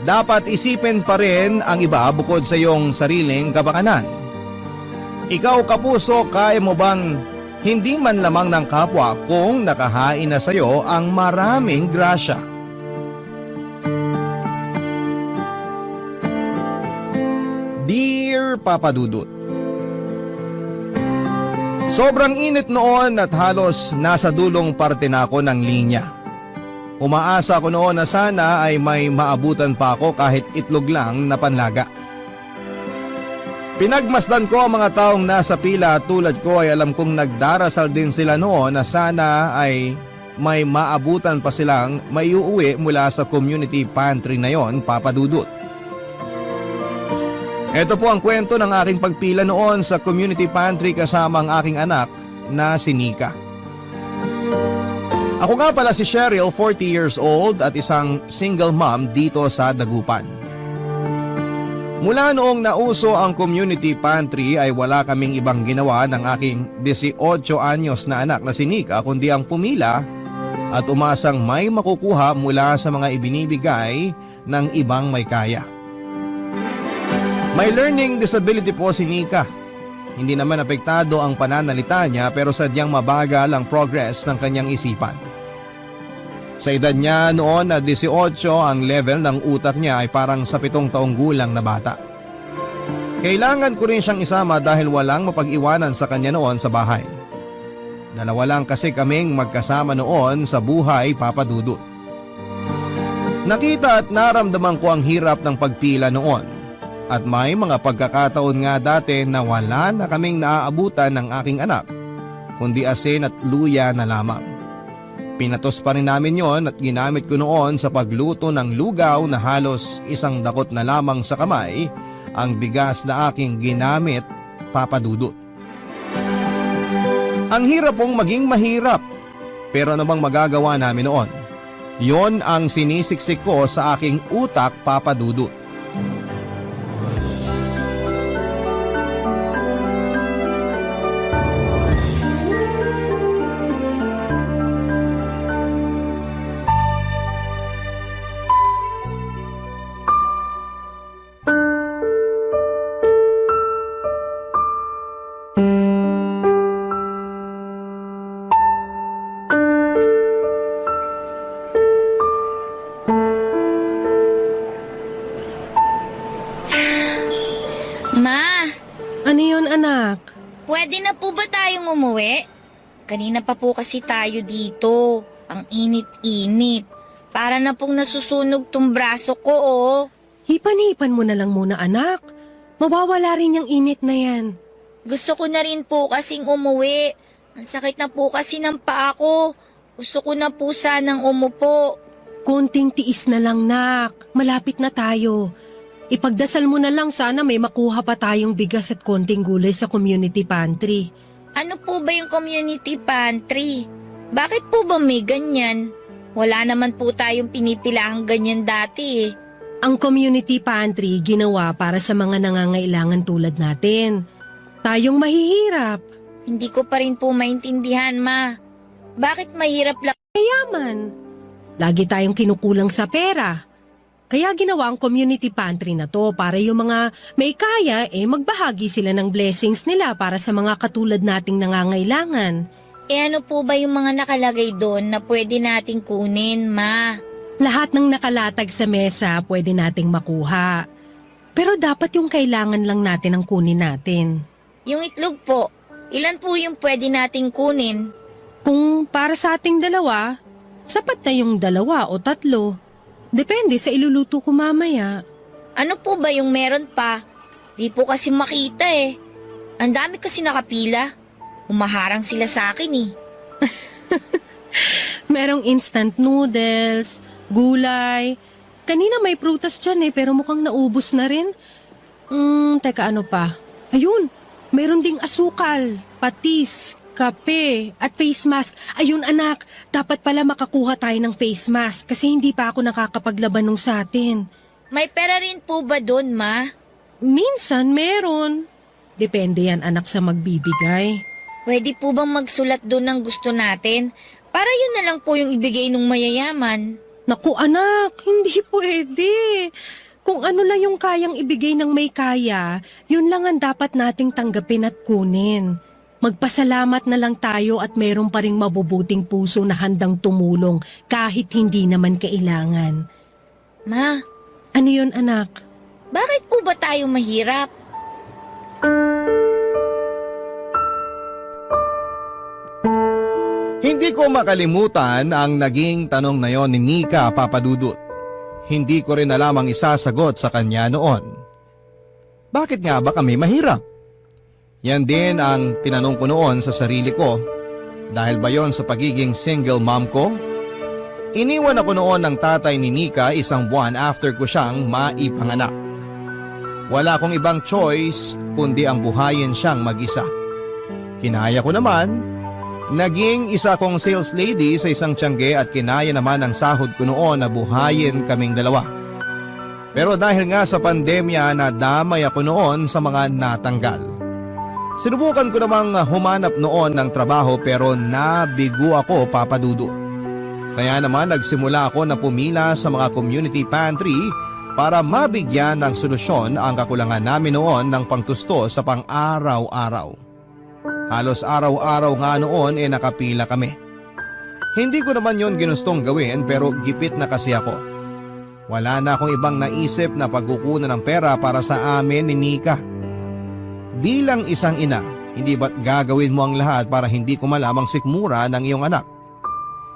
Dapat isipin pa rin ang iba bukod sa iyong sariling kapakanan. Ikaw, kapuso, kaya mo bang hindi man lamang ng kapwa kung nakahain na sa iyo ang maraming grasya? Dear Papa Dudut, sobrang init noon at halos nasa dulong parte na ako ng linya. Umaasa ako noon na sana ay may maabutan pa ako kahit itlog lang na panlaga. Pinagmasdan ko ang mga taong nasa pila at tulad ko ay alam kong nagdarasal din sila noon na sana ay may maabutan pa silang maiuwi mula sa community pantry na yon, Papa Dudut. Ito po ang kwento ng aking pagpila noon sa community pantry kasama ang aking anak na si Nika. Ako nga pala si Cheryl, 40 years old at isang single mom dito sa Dagupan. Mula noong nauso ang community pantry ay wala kaming ibang ginawa ng aking 18 anyos na anak na si Nika kundi ang pumila at umasang may makukuha mula sa mga ibinibigay ng ibang may kaya. May learning disability po si Nika. Hindi naman apektado ang pananalita niya pero sadyang mabagal ang progress ng kanyang isipan. Sa edad niya noon na 18, ang level ng utak niya ay parang sa 7 taong gulang na bata. Kailangan ko rin siyang isama dahil walang mapag-iwanan sa kanya noon sa bahay. Dalawa lang kasi kaming magkasama noon sa buhay, Papa Dudut. Nakita at naramdaman ko ang hirap ng pagpila noon. At may mga pagkakataon nga dati na wala na kaming naaabutan ng aking anak, kundi asin at luya na lamang. Pinatos pa rin namin yon at ginamit ko noon sa pagluto ng lugaw na halos 1 dakot na lamang sa kamay ang bigas na aking ginamit, Papa Dudut. Ang hirap pong maging mahirap, pero ano bang magagawa namin noon? Yon ang sinisiksik ko sa aking utak, Papa Dudut. Ma, Ano yun, anak? pwede na po ba tayong umuwi? Kanina pa po kasi tayo dito. Ang init-init. Para na pong nasusunog tong braso ko, oh. Hipan-hipan mo na lang muna, anak. Mawawala rin yung init na yan. Gusto ko na rin po kasing umuwi. Ang sakit na po kasi ng paa ko. Gusto ko na po sanang umupo. Konting tiis na lang, nak. Malapit na tayo. Ipagdasal mo na lang sana may makuha pa tayong bigas at konting gulay sa community pantry. Ano po ba yung community pantry? Bakit po ba may ganyan? Wala naman po tayong pinipilahang ganyan dati eh. Ang community pantry ginawa para sa mga nangangailangan tulad natin. Tayong mahihirap, Hindi ko pa rin po maintindihan, Ma. Bakit mahirap lang? yaman. Lagi tayong kinukulang sa pera. Kaya ginawa ang community pantry na to para yung mga may kaya magbahagi sila ng blessings nila para sa mga katulad nating nangangailangan. Ano po ba yung mga nakalagay doon na pwede nating kunin, Ma? Lahat ng nakalatag sa mesa pwede nating makuha. Pero dapat yung kailangan lang natin ang kunin natin. Yung itlog po, ilan po yung pwede nating kunin? Kung para sa ating dalawa, sapat na yung 2 o 3. Depende sa iluluto ko mamaya. Ano po ba yung meron pa? Di po kasi makita eh. Ang dami kasi nakapila. Umaharang sila sa akin eh. Merong instant noodles, gulay. Kanina may prutas dyan pero mukhang naubos na rin. Teka ano pa? Ayun, meron ding asukal, patis, kape, at face mask. Ayun anak, dapat pala makakuha tayo ng face mask kasi hindi pa ako nakakapaglaban nung sa atin. May pera rin po ba doon, Ma? Minsan meron. Depende yan anak sa magbibigay. Pwede po bang magsulat doon ng gusto natin? Para yun na lang po yung ibigay nung mayayaman. Naku anak, hindi pwede. Kung ano lang yung kayang ibigay ng may kaya, yun lang ang dapat nating tanggapin at kunin. Magpasalamat na lang tayo at meron pa ring mabubuting puso na handang tumulong kahit hindi naman kailangan. Ma, Ano yun anak? bakit po ba tayo mahirap? Hindi ko makalimutan ang naging tanong na yon ni Nika, Papa Dudut. Hindi ko rin alam ang isasagot sa kanya noon. Bakit nga ba kami mahirap? Yan din ang tinanong ko noon sa sarili ko. Dahil ba yon sa pagiging single mom ko? Iniwan ako noon ng tatay ni Nika 1 buwan after ko siyang maipanganak. Wala akong ibang choice kundi ang buhayin siyang mag-isa. Kinaya ko naman. Naging isa kong sales lady sa isang tiyangge at kinaya naman ang sahod ko noon na buhayin kaming dalawa. Pero dahil nga sa pandemya nadamay ako noon sa mga natanggal. Sinubukan ko namang humanap noon ng trabaho pero nabigo ako, Papa Dudu. Kaya naman nagsimula ako na pumila sa mga community pantry para mabigyan ng solusyon ang kakulangan namin noon ng pangtusto sa pang-araw-araw. Halos araw-araw nga noon nakapila kami. Hindi ko naman yon ginustong gawin pero gipit na kasi ako. Wala na akong ibang naisip na pagkukunan ng pera para sa amin ni Nika. Bilang isang ina, hindi ba't gagawin mo ang lahat para hindi ko malamang sikmura ng iyong anak?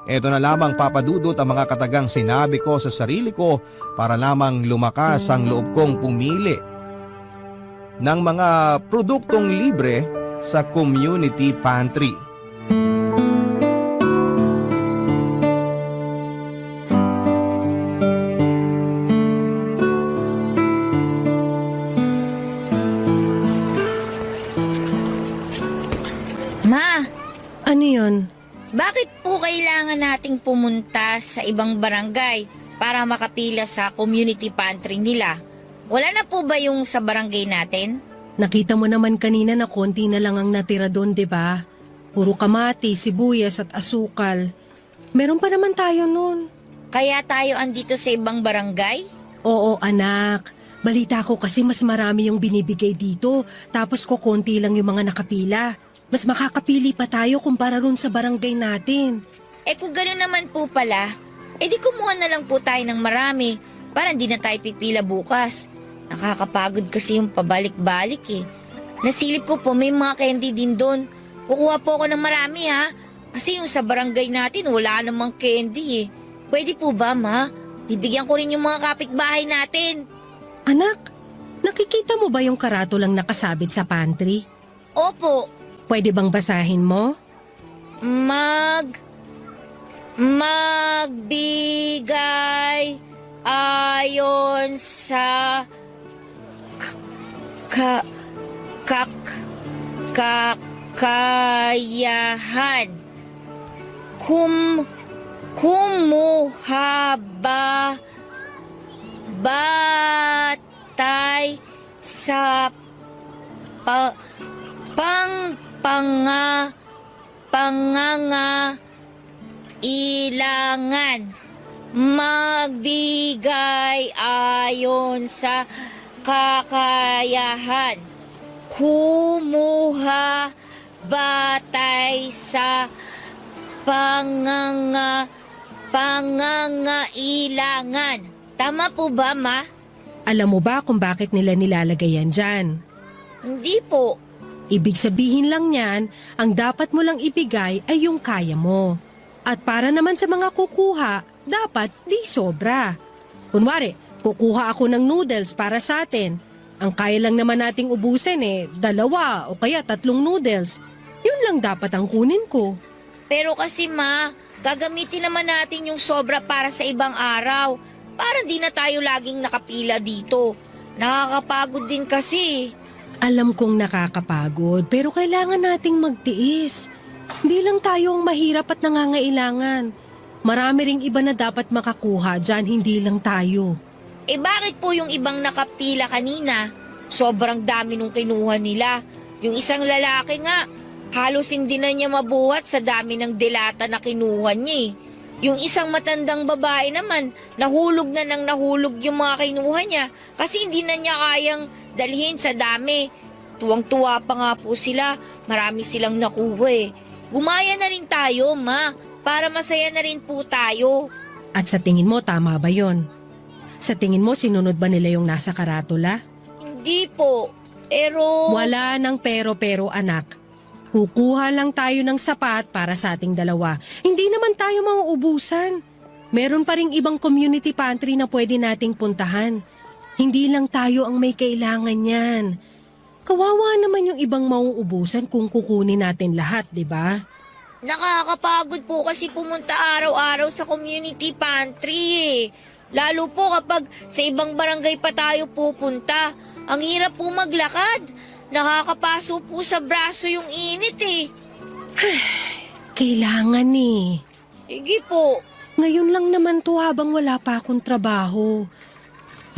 Ito na lamang, Papa Dudut, ang mga katagang sinabi ko sa sarili ko para lamang lumakas ang loob kong pumili ng mga produktong libre sa community pantry. Ma, Ano yun? bakit po kailangan nating pumunta sa ibang barangay para makapila sa community pantry nila? Wala na po ba yung sa barangay natin? Nakita mo naman kanina na konti na lang ang natira doon, di ba? Puro kamati, sibuyas at asukal. Meron pa naman tayo noon. Kaya tayo andito sa ibang barangay? Oo, anak. Balita ko kasi mas marami yung binibigay dito, tapos konti lang yung mga nakapila. Mas makakapili pa tayo kumpara ron sa barangay natin. Kung gano'n naman po pala, di kumuha na lang po tayo ng marami para hindi na tayo pipila bukas. Nakakapagod kasi yung pabalik-balik Nasilip ko po may mga candy din doon. Kukuha po ako ng marami kasi yung sa barangay natin wala namang candy Pwede po ba, Ma? Bibigyan ko rin yung mga kapitbahay natin. Anak, nakikita mo ba yung karatulang nakasabit sa pantry? Opo, Pwede bang basahin mo? magbigay ayon sa kakayahan. Kumuha batay sa pangangailangan. Magbigay ayon sa kakayahan. Kumuha batay sa pangangailangan. Tama po ba, Ma? Alam mo ba kung bakit nila nilalagay yan dyan? Hindi po. Ibig sabihin lang niyan, ang dapat mo lang ibigay ay yung kaya mo. At para naman sa mga kukuha, dapat di sobra. Kunwari, kukuha ako ng noodles para sa atin. Ang kaya lang naman nating ubusin 2 o kaya 3 noodles. Yun lang dapat ang kunin ko. Pero kasi, Ma, gagamitin naman natin yung sobra para sa ibang araw. Para di na tayo laging nakapila dito. Nakakapagod din kasi. Alam kong nakakapagod, pero kailangan nating magtiis. Hindi lang tayo ang mahirap at nangangailangan. Marami ring iba na dapat makakuha dyan, hindi lang tayo. Bakit po yung ibang nakapila kanina? Sobrang dami nung kinuha nila. Yung isang lalaki nga, halos hindi na niya mabuhat sa dami ng delata na kinuha niya Yung isang matandang babae naman, nahulog na nang nahulog yung mga kinuha niya kasi hindi na niya kayang dalhin sa dami. Tuwang-tuwa pa nga po sila, marami silang nakuha Gumaya na rin tayo, Ma, para masaya na rin po tayo. At sa tingin mo, tama ba yon? Sa tingin mo, sinunod ba nila yung nasa karatula? Hindi po, pero... Wala nang pero-pero, anak. Kukuha lang tayo ng sapat para sa ating dalawa. Hindi naman tayo mauubusan. Meron pa ring ibang community pantry na pwede nating puntahan. Hindi lang tayo ang may kailangan yan. Kawawa naman yung ibang mauubusan kung kukunin natin lahat, di ba? Nakakapagod po kasi pumunta araw-araw sa community pantry eh. Lalo po kapag sa ibang barangay pa tayo pupunta. Ang hirap po maglakad. Nakakapaso po sa braso yung init eh. Kailangan eh. Sige po. Ngayon lang naman to habang wala pa akong trabaho.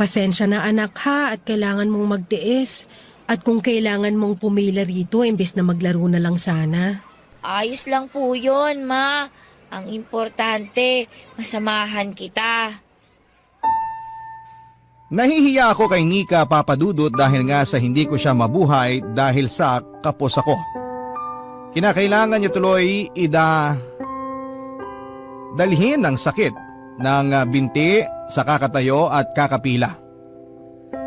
Pasensya na anak ha at kailangan mong magtiis. At kung kailangan mong pumila rito imbes na maglaro na lang sana. Ayos lang po yun, ma. Ang importante, masamahan kita. Nahihiya ako kay Nika Papadudot dahil nga sa hindi ko siya mabuhay dahil sa kapos ako. Kinakailangan niya tuloy dalhin ng sakit ng binti sa kakatayo at kakapila.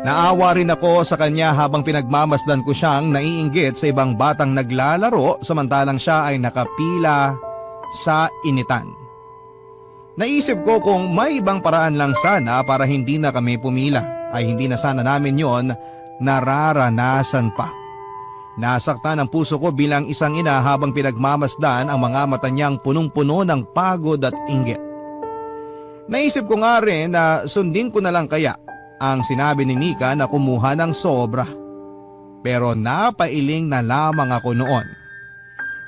Naawa rin ako sa kanya habang pinagmamasdan ko siyang naiinggit sa ibang batang naglalaro samantalang siya ay nakapila sa initan. Naisip ko kung may ibang paraan lang sana para hindi na kami pumila ay hindi na sana namin yon nararanasan pa. Nasaktan ang puso ko bilang isang ina habang pinagmamasdan ang mga mata niyang punong-puno ng pagod at inggit. Naisip ko nga rin na sundin ko na lang kaya ang sinabi ni Nika na kumuha ng sobra. Pero napailing na lamang ako noon.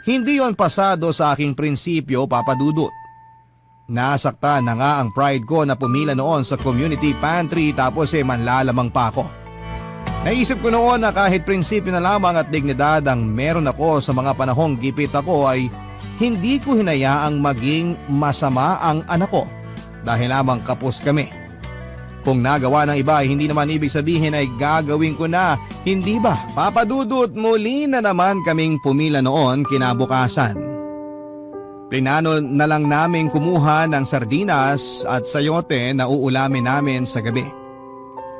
Hindi yon pasado sa aking prinsipyo, Papadudot. Nasaktan na nga ang pride ko na pumila noon sa community pantry tapos manlalamang pa ako. Naisip ko noon na kahit prinsipyo na lamang at dignidad ang meron ako sa mga panahong gipit ako ay hindi ko hinayaang maging masama ang anak ko dahil lamang kapos kami. Kung nagawa ng iba ay hindi naman ibig sabihin ay gagawin ko na, hindi ba? Papadudot, muli na naman kaming pumila noon kinabukasan. Plinano na lang naming kumuha ng sardinas at sayote na uulamin namin sa gabi.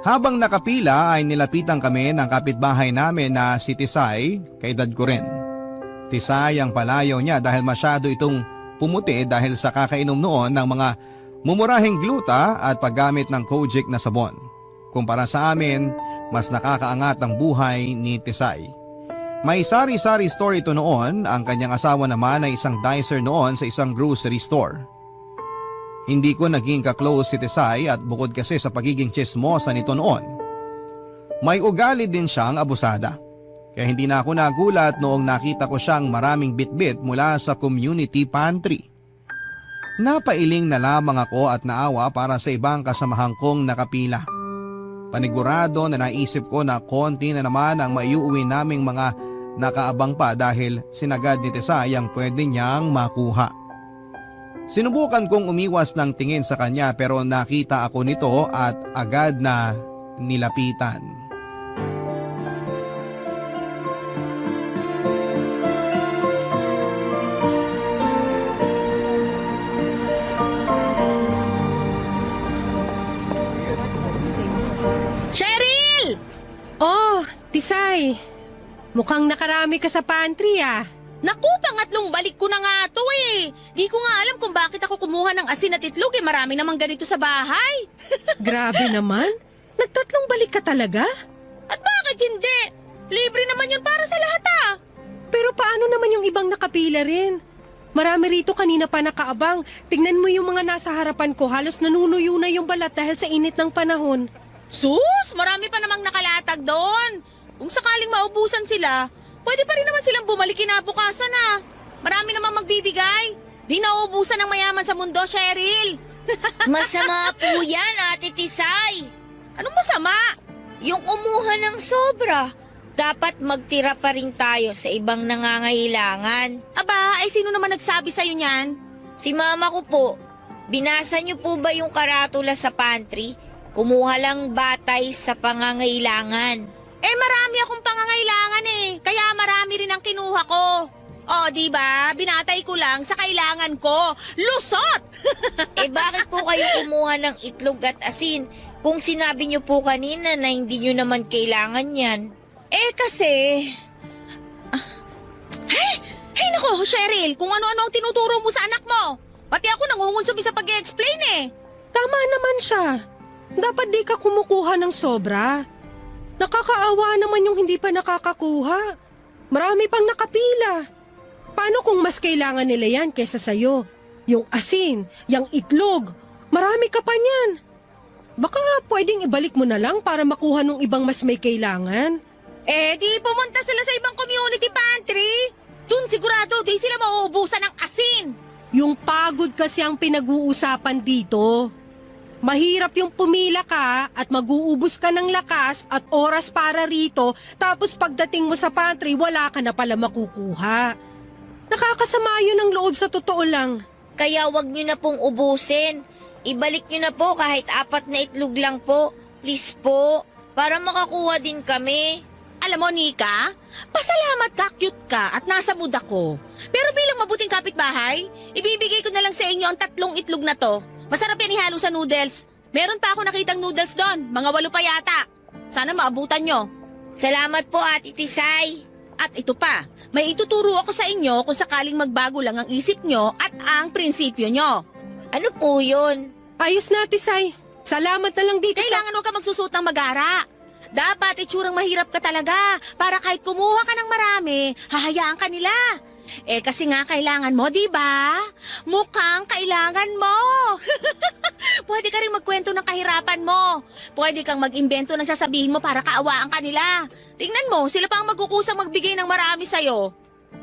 Habang nakapila ay nilapitan kami ng kapitbahay namin na si Tisay, kaedad ko rin. Tisay ang palayaw niya dahil masyado itong pumuti dahil sa kakainom noon ng mga mumurahing gluta at paggamit ng Kojic na sabon. Kumpara sa amin, mas nakakaangat ang buhay ni Tisay. May sari-sari store ito noon, ang kanyang asawa naman ay isang dicer noon sa isang grocery store. Hindi ko naging ka-close si Tisay at bukod kasi sa pagiging tsismosa nito noon, may ugali din siyang abusada. Kaya hindi na ako nagulat noong nakita ko siyang maraming bitbit mula sa community pantry. Napailing na lamang ako at naawa para sa ibang kasamahang kong nakapila. Panigurado na naisip ko na konti na naman ang maiuwi naming mga nakaabang pa dahil sinagad ni Tisay ang pwede niyang makuha. Sinubukan kong umiwas ng tingin sa kanya pero nakita ako nito at agad na nilapitan. Cheryl! Oh, Tisay. Mukhang nakarami ka sa pantry ah. Naku, pangatlong balik ko na nga to eh. Di ko nga alam kung bakit ako kumuha ng asin at itlog eh. Marami namang ganito sa bahay. Grabe naman. Nagtatlong balik ka talaga? At bakit hindi? Libre naman yun para sa lahat ah. Pero paano naman yung ibang nakapila rin? Marami rito kanina pa nakaabang. Tingnan mo yung mga nasa harapan ko. Halos nanunuyo na yung balat dahil sa init ng panahon. Sus, marami pa namang nakalatag doon. Kung sakaling maubusan sila, pwede pa rin naman silang bumalik kinabukasan ah. Marami namang magbibigay. Di nauubusan ng mayaman sa mundo, Cheryl. Masama po yan, Ate Tisay. Anong masama? Yung kumuha ng sobra. Dapat magtira pa rin tayo sa ibang nangangailangan. Aba, ay sino naman nagsabi sa'yo niyan? Si mama ko po. Binasa niyo po ba yung karatula sa pantry? Kumuha lang batay sa pangangailangan. Eh marami akong pangangailangan eh, kaya marami rin ang kinuha ko. O, di ba? Binatay ko lang sa kailangan ko. Lusot! Eh bakit po kayo kumuha ng itlog at asin kung sinabi niyo po kanina na hindi niyo naman kailangan yan? Eh kasi... Hey nako, Cheryl, kung ano-ano ang tinuturo mo sa anak mo. Pati ako nangungunsumi sa pag-i-explain eh. Tama naman siya. Dapat di ka kumukuha ng sobra. Nakakaawa naman yung hindi pa nakakakuha. Marami pang nakapila. Paano kung mas kailangan nila yan kesa sa'yo? Yung asin, yung itlog, marami ka pa niyan. Baka pwedeng ibalik mo na lang para makuha ng ibang mas may kailangan. Eh, di pumunta sila sa ibang community pantry. Dun sigurado, di sila mauubusan ng asin. Yung pagod kasi ang pinag-uusapan dito. Mahirap yung pumila ka at mag-uubos ka ng lakas at oras para rito, tapos pagdating mo sa pantry, wala ka na pala makukuha. Nakakasama yun ang loob sa totoo lang. Kaya wag nyo na pong ubusin. Ibalik nyo na po kahit 4 na itlog lang po. Please po, para makakuha din kami. Alam mo, Nika, pasalamat ka, cute ka, at nasa mood ako. Pero bilang mabuting kapitbahay, ibibigay ko na lang sa inyo ang 3 itlog na to. Masarap yan ihalo sa noodles. Meron pa ako nakitang noodles doon, mga 8 pa yata. Sana maabutan nyo. Salamat po, Ate Tisay. At ito pa, may ituturo ako sa inyo kung sakaling magbago lang ang isip nyo at ang prinsipyo nyo. Ano po yun? Ayos na, Tisay. Salamat na lang dito Kailangan huwag ka magsusuot ng magara. Dapat itsurang mahirap ka talaga para kahit kumuha ka ng marami, hahayaan ka nila. Eh kasi nga kailangan mo, di ba? Mukhang kailangan mo. Pwede ka rin magkwento ng kahirapan mo. Pwede kang mag-imbento ng sasabihin mo para kaawaan ka nila. Tingnan mo, sila pa ang magkukusang magbigay ng marami sa'yo.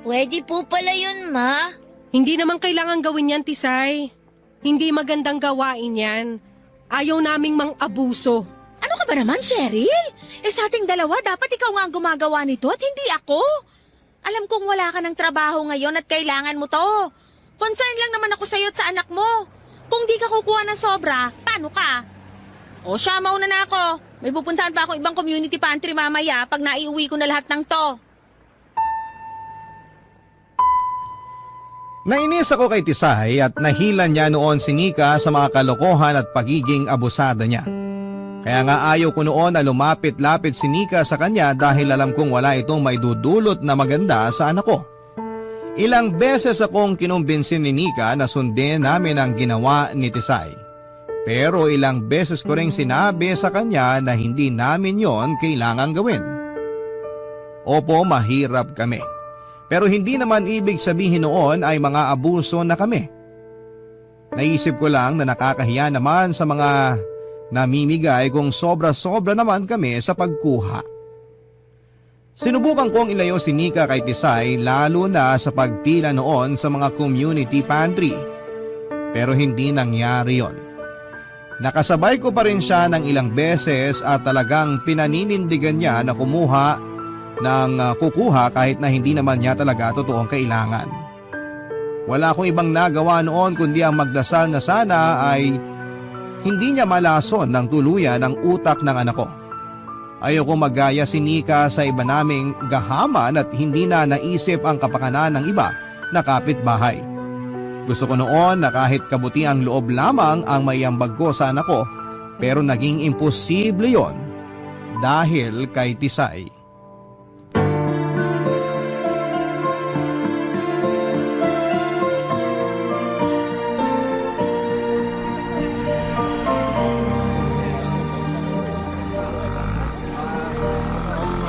Pwede po pala yun, Ma. Hindi naman kailangan gawin yan, Tisay. Hindi magandang gawain yan. Ayaw naming mang-abuso. Ano ka ba naman, Cheryl? Eh sa ating dalawa, dapat ikaw nga ang gumagawa nito at hindi ako. Alam kong wala ka ng trabaho ngayon at kailangan mo to. Concern lang naman ako sa'yo at sa anak mo. Kung di ka kukuha ng sobra, paano ka? O siya, mauna na ako. May pupuntahan pa akong ibang community pantry mamaya pag naiuwi ko na lahat ng to. Nainis ako kay Tisay at nahilan niya noon si Nika sa mga kalokohan at pagiging abusada niya. Kaya nga ayaw ko noon na lumapit-lapit si Nika sa kanya dahil alam kong wala itong may dudulot na maganda sa anak ko. Ilang beses akong kinumbinsin ni Nika na sundin namin ang ginawa ni Tisay. Pero ilang beses ko ring sinabi sa kanya na hindi namin yon kailangang gawin. Opo, mahirap kami. Pero hindi naman ibig sabihin noon ay mga abuso na kami. Naisip ko lang na nakakahiya naman sa mga namimigay kung sobra-sobra naman kami sa pagkuha. Sinubukan kong ilayo si Nika kay Tisay lalo na sa pagpila noon sa mga community pantry. Pero hindi nangyari yon. Nakasabay ko pa rin siya ng ilang beses at talagang pinaninindigan niya na kumuha ng kukuha kahit na hindi naman niya talaga totoong kailangan. Wala akong ibang nagawa noon kundi ang magdasal na sana ay hindi niya malason ng tuluyan ang utak ng anak ko. Ayoko magaya si Nika sa iba naming gahaman at hindi na naisip ang kapakanan ng iba na kapitbahay. Gusto ko noon na kahit kabuti ang loob lamang ang maiambag ko sa anak ko, pero naging imposible yon dahil kay Tisay.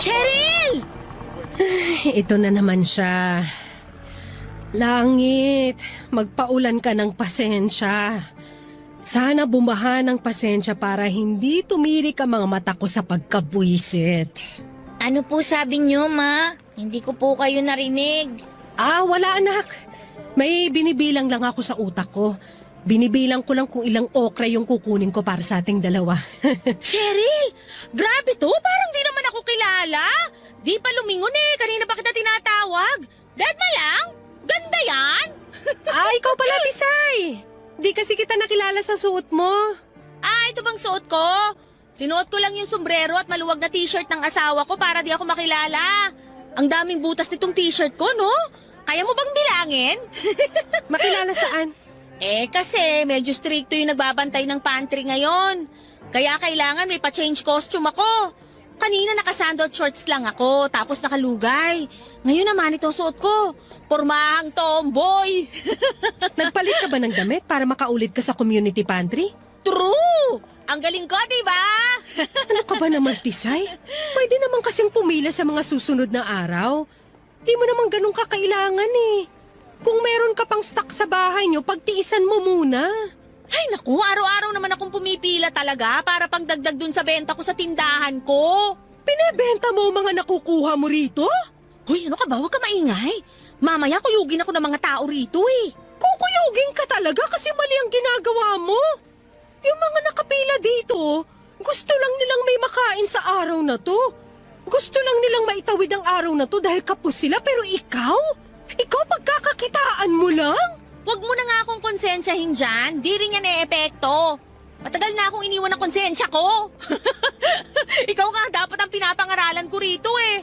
Cheryl! Ito na naman siya. Langit, magpaulan ka ng pasensya. Sana bumaha ng pasensya para hindi tumirik ang mga mata ko sa pagkabwisit. Ano po sabi nyo, Ma? Hindi ko po kayo narinig. Wala anak. May binibilang lang ako sa utak ko. Binibilang ko lang kung ilang okra yung kukunin ko para sa ating dalawa. Cheryl! Grabe to! Parang di naman ako kilala! Di pa lumingon eh! Kanina pa kita tinatawag! Dead ma lang? Ganda yan! Ikaw pala, Tisay! Di kasi kita nakilala sa suot mo. Ito bang suot ko? Sinuot ko lang yung sombrero at maluwag na t-shirt ng asawa ko para di ako makilala. Ang daming butas nitong t-shirt ko, no? Kaya mo bang bilangin? Makilala saan? Kasi medyo stricto yung nagbabantay ng pantry ngayon. Kaya kailangan may pa-change costume ako. Kanina nakasandal shorts lang ako, tapos nakalugay. Ngayon naman itong suot ko, pormahang tomboy. Nagpalit ka ba ng damit para makaulit ka sa community pantry? True! Ang galing ko, di ba? Ano ka ba naman, Tisay? Pwede naman kasing pumila sa mga susunod na araw. Di mo naman ganun kakailangan eh. Kung meron ka pang stock sa bahay nyo, pagtiisan mo muna. Ay naku, araw-araw naman akong pumipila talaga para pangdagdag dun sa benta ko sa tindahan ko. Pinebenta mo ang mga nakukuha mo rito? Hoy, ano ka ba? Huwag ka maingay. Mamaya kuyugin ako ng mga tao rito eh. Kukuyugin ka talaga kasi mali ang ginagawa mo. Yung mga nakapila dito, gusto lang nilang may makain sa araw na to. Gusto lang nilang maitawid ang araw na to dahil kapos sila, pero ikaw? Ikaw pagkakakitaan mo lang? Huwag mo na nga akong konsensyahin dyan. Di rin yan epekto. Matagal na akong iniwan ng konsensya ko. Ikaw nga dapat ang pinapangaralan ko rito eh.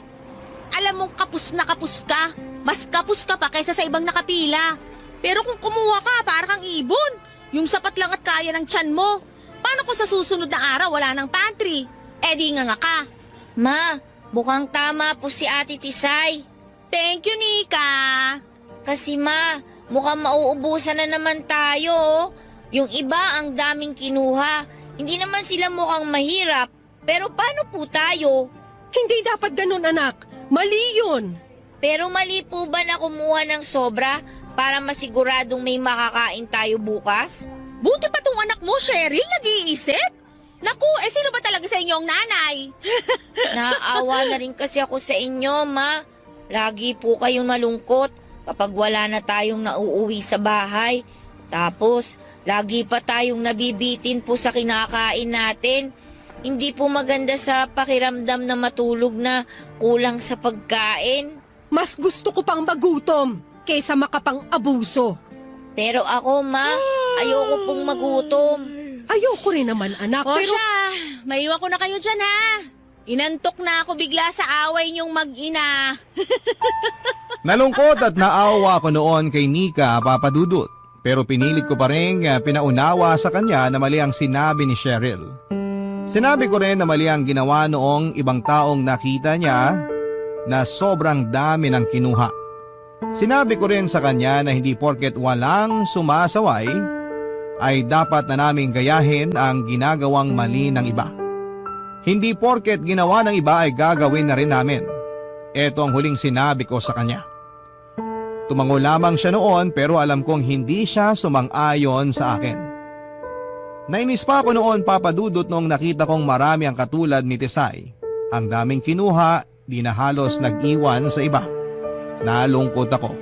Alam mong kapus na kapus ka. Mas kapus ka pa kaysa sa ibang nakapila. Pero kung kumuha ka, parang kang ibon. Yung sapat lang at kaya ng tiyan mo. Paano kung sa susunod na araw wala ng pantry? Eh di nga ka. Ma, mukhang tama po si Ate Tisay. Thank you, Nika. Kasi ma, mukhang mauubusan na naman tayo. Oh. Yung iba ang daming kinuha. Hindi naman sila mukhang mahirap. Pero paano po tayo? Hindi dapat ganun, anak. Mali yun. Pero mali po ba na kumuha ng sobra para masiguradong may makakain tayo bukas? Buti pa tong anak mo, Cheryl, nag-iisip. Naku, sino ba talaga sa inyo ang nanay? Naaawa na rin kasi ako sa inyo, ma. Lagi po kayong malungkot kapag wala na tayong nauuwi sa bahay. Tapos, lagi pa tayong nabibitin po sa kinakain natin. Hindi po maganda sa pakiramdam na matulog na kulang sa pagkain. Mas gusto ko pang magutom kaysa makapang-abuso. Pero ako, ma, ayoko pong magutom. Ayoko rin naman, anak, O pero... siya, maiwan ko na kayo dyan ha. Inantok na ako bigla sa away niyong mag-ina. Nalungkot at naawa ako noon kay Nika, Papa Dudut. Pero pinilit ko pa rin pinaunawa sa kanya na mali ang sinabi ni Cheryl. Sinabi ko rin na mali ang ginawa noong ibang taong nakita niya na sobrang dami ng kinuha. Sinabi ko rin sa kanya na hindi porket walang sumasaway ay dapat na naming gayahin ang ginagawang mali ng iba. Hindi porket ginawa ng iba ay gagawin na rin namin. Ito ang huling sinabi ko sa kanya. Tumango lamang siya noon pero alam kong hindi siya sumang-ayon sa akin. Nainis pa ako noon, Papa Dudut, noong nakita kong marami ang katulad ni Tisay. Ang daming kinuha, di na halos nag-iwan sa iba. Nalungkot ako.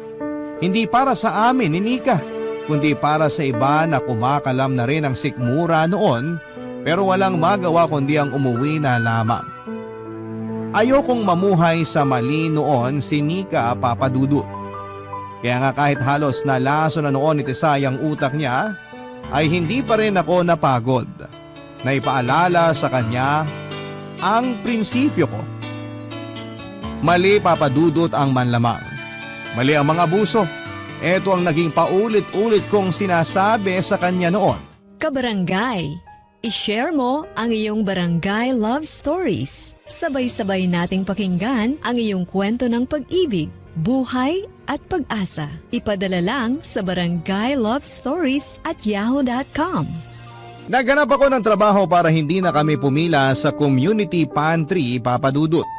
Hindi para sa amin ni Nika, kundi para sa iba na kumakalam na rin ang sikmura noon pero walang magawa kundi ang umuwi na lamang. Ayokong mamuhay sa mali noon si Nika, Papa Dudut. Kaya nga kahit halos nalaso na noon ni Tisay ang utak niya, ay hindi pa rin ako napagod na ipaalala sa kanya ang prinsipyo ko. Mali, Papa Dudut, ang manlamang. Mali ang mga abuso. Ito ang naging paulit-ulit kong sinasabi sa kanya noon. Kabarangay, i-share mo ang iyong barangay love stories. Sabay-sabay nating pakinggan ang iyong kwento ng pag-ibig, buhay at pag-asa. Ipadala lang sa barangaylovestories@yahoo.com. Naghanap ako ng trabaho para hindi na kami pumila sa community pantry, Papa Dudut.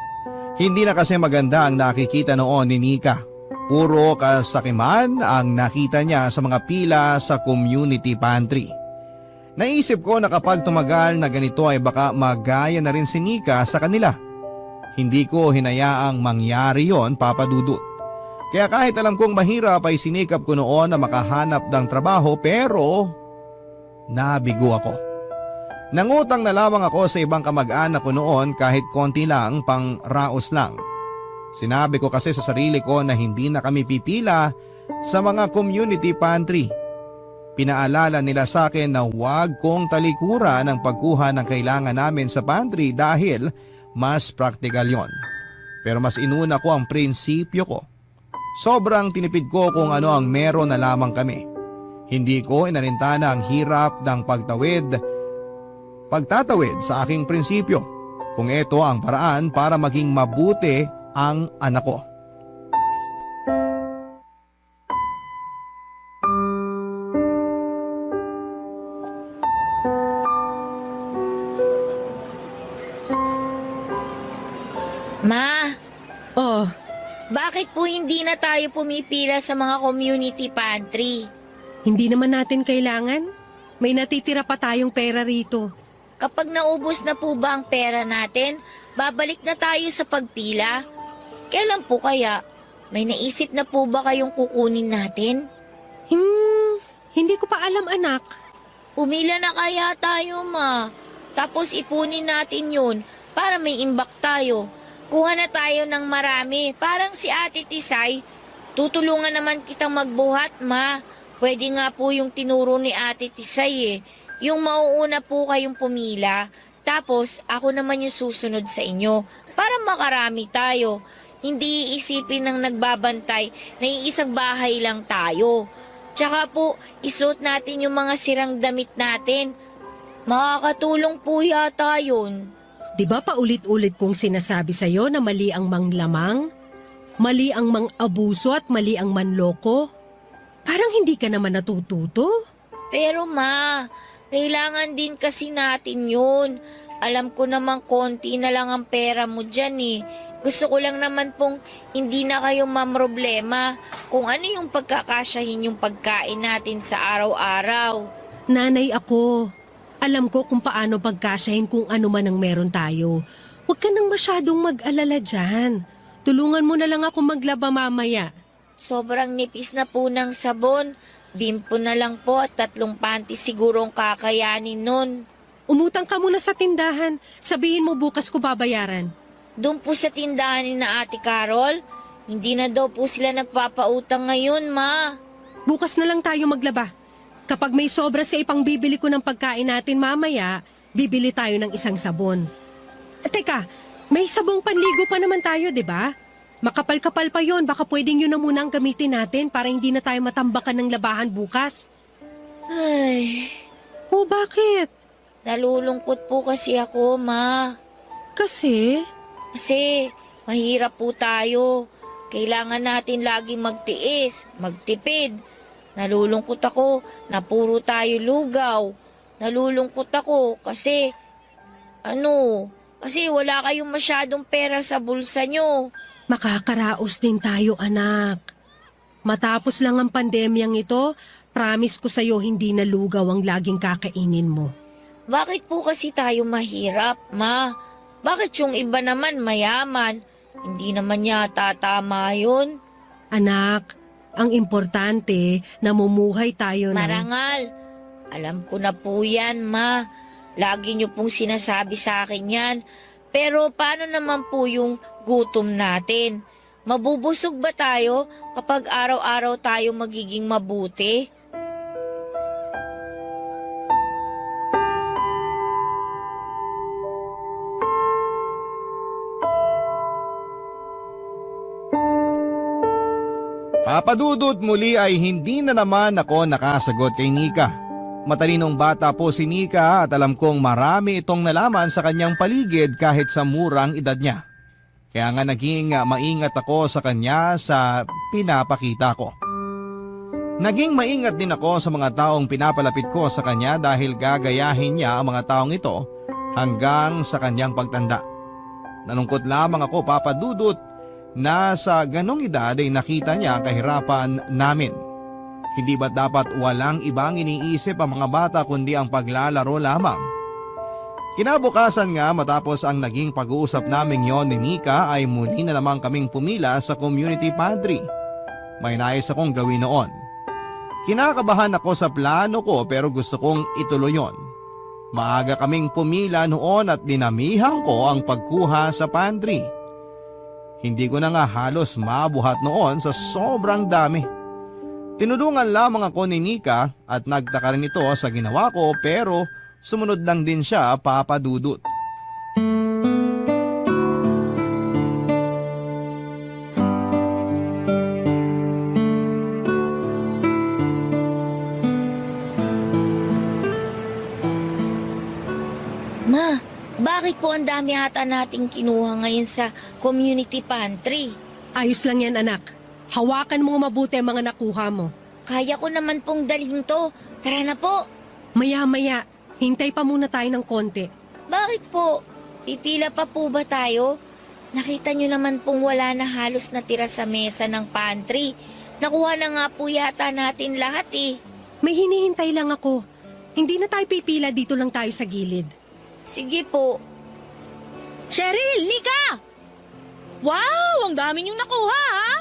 Hindi na kasi maganda ang nakikita noon ni Nika. Puro kasakiman ang nakita niya sa mga pila sa community pantry. Naisip ko na kapag tumagal na ganito ay baka magaya na rin si Nika sa kanila. Hindi ko hinayaang mangyari yon, Papa Dudut. Kaya kahit alam kong mahirap ay sinikap ko noon na makahanap ng trabaho pero nabigo ako. Nangutang na lamang ako sa ibang kamag-anak ko noon kahit konti lang, pang raos lang. Sinabi ko kasi sa sarili ko na hindi na kami pipila sa mga community pantry. Pinaalala nila sa akin na huwag kong talikuran ang pagkuha ng kailangan namin sa pantry dahil mas praktikal yon. Pero mas inuna ko ang prinsipyo ko. Sobrang tinipid ko kung ano ang meron na lamang kami. Hindi ko inalintana ang hirap ng pagtatawid sa aking prinsipyo. Kung ito ang paraan para maging mabuti ang anak ko. Ma, Oh, bakit po hindi na tayo pumipila sa mga community pantry? hindi naman natin kailangan. May natitira pa tayong pera rito. Kapag naubos na po ba ang pera natin, babalik na tayo sa pagpila? Kailan po kaya? May naisip na po ba kayong kukunin natin? Hindi ko pa alam, anak. Pumila na kaya tayo, ma. Tapos ipunin natin yun para may imbak tayo. Kuha na tayo ng marami. Parang si Ate Tisay. Tutulungan naman kitang magbuhat, ma. Pwede nga po yung tinuro ni Ate Tisay eh. Yung mauuna po kayong pumila. Tapos ako naman yung susunod sa inyo. Para makarami tayo. Hindi iisipin ng nagbabantay na iisang bahay lang tayo. Tsaka po, isuot natin yung mga sirang damit natin. Makakatulong po yata yun. Di ba paulit-ulit kong sinasabi sa'yo na mali ang manglamang? Mali ang mang-abuso at mali ang manloko? Parang hindi ka naman natututo. Pero ma, kailangan din kasi natin yun. Alam ko namang konti na lang ang pera mo dyan eh. Gusto ko lang naman pong hindi na kayo mamroblema kung ano yung pagkakasyahin yung pagkain natin sa araw-araw. Nanay ako. Alam ko kung paano pagkasyahin kung ano man ang meron tayo. Huwag ka nang masyadong mag-alala dyan. Tulungan mo na lang ako maglaba mamaya. Sobrang nipis na po ng sabon. Bimpo na lang po at 3 panty sigurong kakayanin nun. Umutang ka muna sa tindahan. Sabihin mo bukas ko babayaran. Doon po sa tindahan ni na Ate Carol, hindi na daw po sila nagpapautang ngayon, ma. Bukas na lang tayo maglaba. Kapag may sobra sa ipang bibili ko ng pagkain natin mamaya, bibili tayo ng isang sabon. Teka, may sabong panligo pa naman tayo, di ba? Makapal-kapal pa yon, baka pwedeng yun na muna ang gamitin natin para hindi na tayo matambakan ng labahan bukas. Ay, Oh, bakit? nalulungkot po kasi ako, ma. Kasi? Kasi mahirap po tayo. Kailangan natin laging magtiis, magtipid. Nalulungkot ako na puro tayo lugaw. Nalulungkot ako kasi, kasi wala kayong masyadong pera sa bulsa nyo. Makakaraos din tayo, anak. Matapos lang ang pandemyang ito, promise ko sa'yo hindi na lugaw ang laging kakainin mo. Bakit po kasi tayo mahirap, ma? Bakit yung iba naman mayaman? Hindi naman yata tama yun. Anak, ang importante, namumuhay tayo ng... Marangal. Alam ko na po yan, ma. Lagi niyo pong sinasabi sa akin yan. Pero paano naman po yung gutom natin? Mabubusog ba tayo kapag araw-araw tayo magiging mabuti? Papadudot muli ay hindi na naman ako nakasagot kay Nika. Matalinong bata po si Nika at alam kong marami itong nalaman sa kanyang paligid kahit sa murang edad niya. Kaya nga naging maingat ako sa kanya sa pinapakita ko. Naging maingat din ako sa mga taong pinapalapit ko sa kanya dahil gagayahin niya ang mga taong ito hanggang sa kanyang pagtanda. Nalungkot lamang ako, Papadudot, na sa ganong edad ay nakita niya ang kahirapan namin. Hindi ba't dapat walang ibang iniisip ang mga bata kundi ang paglalaro lamang? Kinabukasan nga matapos ang naging pag-uusap naming yon ni Nika ay muli na lamang kaming pumila sa community pantry. May nais akong gawin noon. Kinakabahan ako sa plano ko pero gusto kong ituloy yon. Maaga kaming pumila noon at dinamihan ko ang pagkuha sa pantry. Hindi ko na nga halos mabuhat noon sa sobrang dami. Tinulungan lamang ako ni Nika at nagtaka rin ito sa ginawa ko pero sumunod lang din siya, Papadudot. Ma, bakit po ang dami ata nating kinuha ngayon sa community pantry? Ayos lang yan, anak. Hawakan mo mabuti ang mga nakuha mo. Kaya ko naman pong dalhin to. Tara na po. Maya-maya, hintay pa muna tayo ng konti. Bakit po? Pipila pa po ba tayo? Nakita nyo naman pong wala na halos natira sa mesa ng pantry. Nakuha na nga po yata natin lahat eh. May hinihintay lang ako. Hindi na tayo pipila, dito lang tayo sa gilid. Sige po. Cheryl, Nika! Wow, ang dami niyong nakuha ha?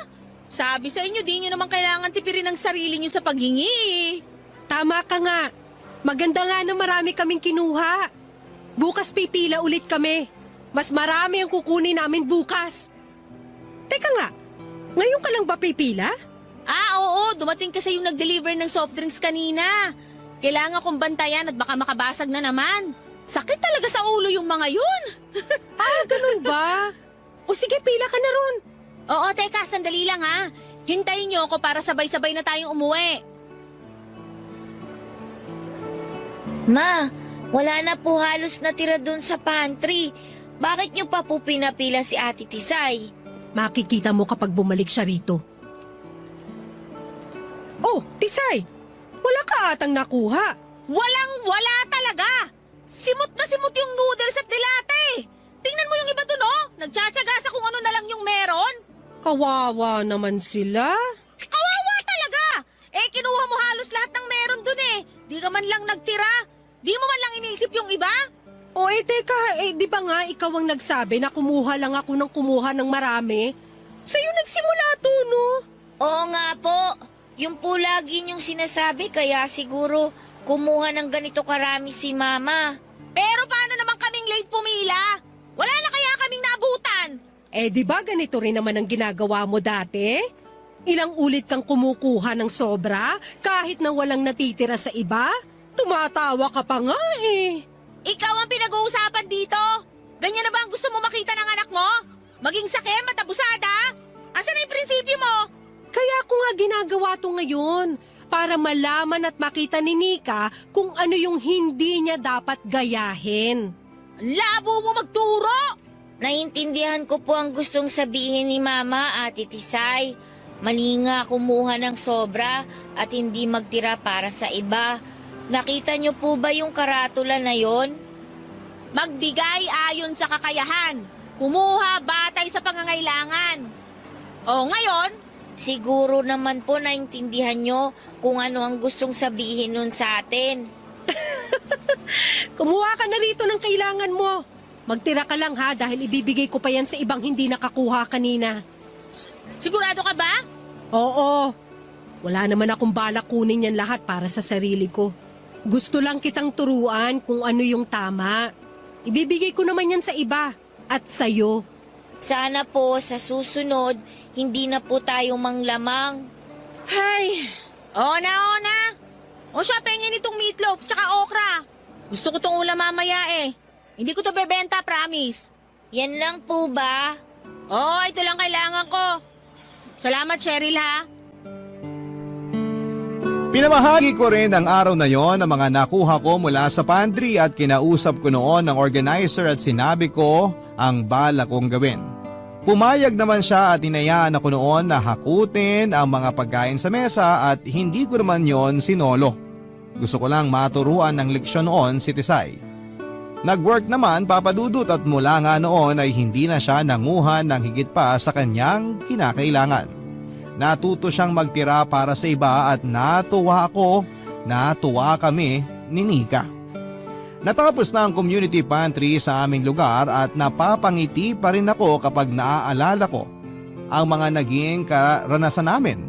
Sabi sa inyo, di nyo naman kailangan tipirin ang sarili nyo sa paghingi. Tama ka nga. Maganda nga na marami kaming kinuha. Bukas pipila ulit kami. Mas marami ang kukunin namin bukas. Teka nga, ngayon ka lang ba pipila? Ah, oo, dumating kasi yung nag-deliver ng soft drinks kanina. Kailangan kong bantayan at baka makabasag na naman. Sakit talaga sa ulo yung mga yun. Ganun ba? O sige, pila ka na ron. Oo, teka, sandali lang ha. Hintayin niyo ako para sabay-sabay na tayong umuwi. Ma, wala na po halos natira dun sa pantry. Bakit nyo pa po pinapila si Ate Tisay? Makikita mo kapag bumalik siya rito. Oh, Tisay! Wala ka atang nakuha. Walang-wala talaga. Simot na simot yung noodles at dilate. Tingnan mo yung iba dun oh. Nagtsatsaga sa kung ano na lang yung meron. Kawawa naman sila. Kawawa talaga. Kinuha mo halos lahat ng meron dun eh. Di ka man lang nagtira. Di mo man lang iniisip yung iba. O teka, di ba nga ikaw ang nagsabi na kumuha lang ako ng kumuha ng marami? Sa'yo nagsimula to, no? Oo nga po. Yung po lagi niyong sinasabi kaya siguro kumuha ng ganito karami si Mama. Pero paano naman kaming late pumila? Wala na kaya kaming naabutan. Di ba ganito rin naman ang ginagawa mo dati? Ilang ulit kang kumukuha ng sobra kahit na walang natitira sa iba? Tumatawa ka pa nga eh. Ikaw ang pinag-uusapan dito. Ganyan na ba ang gusto mo makita ng anak mo? Maging sakim at abusada? Asan na yung prinsipyo mo? Kaya ko nga ginagawa to ngayon para malaman at makita ni Nika kung ano yung hindi niya dapat gayahin. Ang labo mo magturo! Naintindihan ko po ang gustong sabihin ni Mama, Ate Tisay. Mali nga kumuha ng sobra at hindi magtira para sa iba. Nakita niyo po ba yung karatula na yon? Magbigay ayon sa kakayahan. Kumuha batay sa pangangailangan. O ngayon, Siguro naman po naintindihan niyo kung ano ang gustong sabihin nun sa atin. Kumuha ka na rito ng kailangan mo. Magtira ka lang ha dahil ibibigay ko pa yan sa ibang hindi nakakuha kanina. sigurado ka ba? Oo. Wala naman akong balak kunin yan lahat para sa sarili ko. Gusto lang kitang turuan kung ano yung tama. Ibibigay ko naman yan sa iba at sa'yo. Sana po sa susunod, hindi na po tayo manglamang. Ay, ona. O siya, pengin itong meatloaf tsaka okra. Gusto ko tong ulam mamaya eh. Hindi ko to bebenta, promise. Yan lang po ba? Oo, ito lang kailangan ko. Salamat, Cheryl ha. Pinamahagi ko rin ang araw na yon ng mga nakuha ko mula sa pantry at kinausap ko noon ng organizer at sinabi ko ang bala kong gawin. Pumayag naman siya at inayaan ako noon na hakutin ang mga pagkain sa mesa at hindi ko naman yon sinolo. Gusto ko lang maturuan ng leksyon noon si Tisay. Nag-work naman papadudot at mula nga noon ay hindi na siya nanguha ng higit pa sa kanyang kinakailangan. Natuto siyang magtira para sa iba at natuwa kami ni Nika. Natapos na ang community pantry sa aming lugar at napapangiti pa rin ako kapag naaalala ko ang mga naging karanasan namin.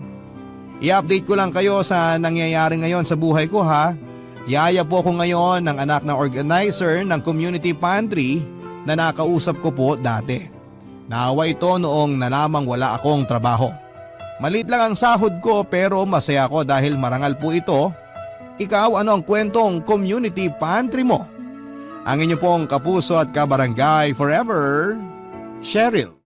I-update ko lang kayo sa nangyayari ngayon sa buhay ko ha. Yaya po ako ngayon ng anak na organizer ng community pantry na nakausap ko po dati. Naawa ito noong nalamang wala akong trabaho. Malit lang ang sahod ko pero masaya ako dahil marangal po ito. Ikaw, ano ang kwentong community pantry mo? Ang inyo pong kapuso at kabarangay forever, Cheryl.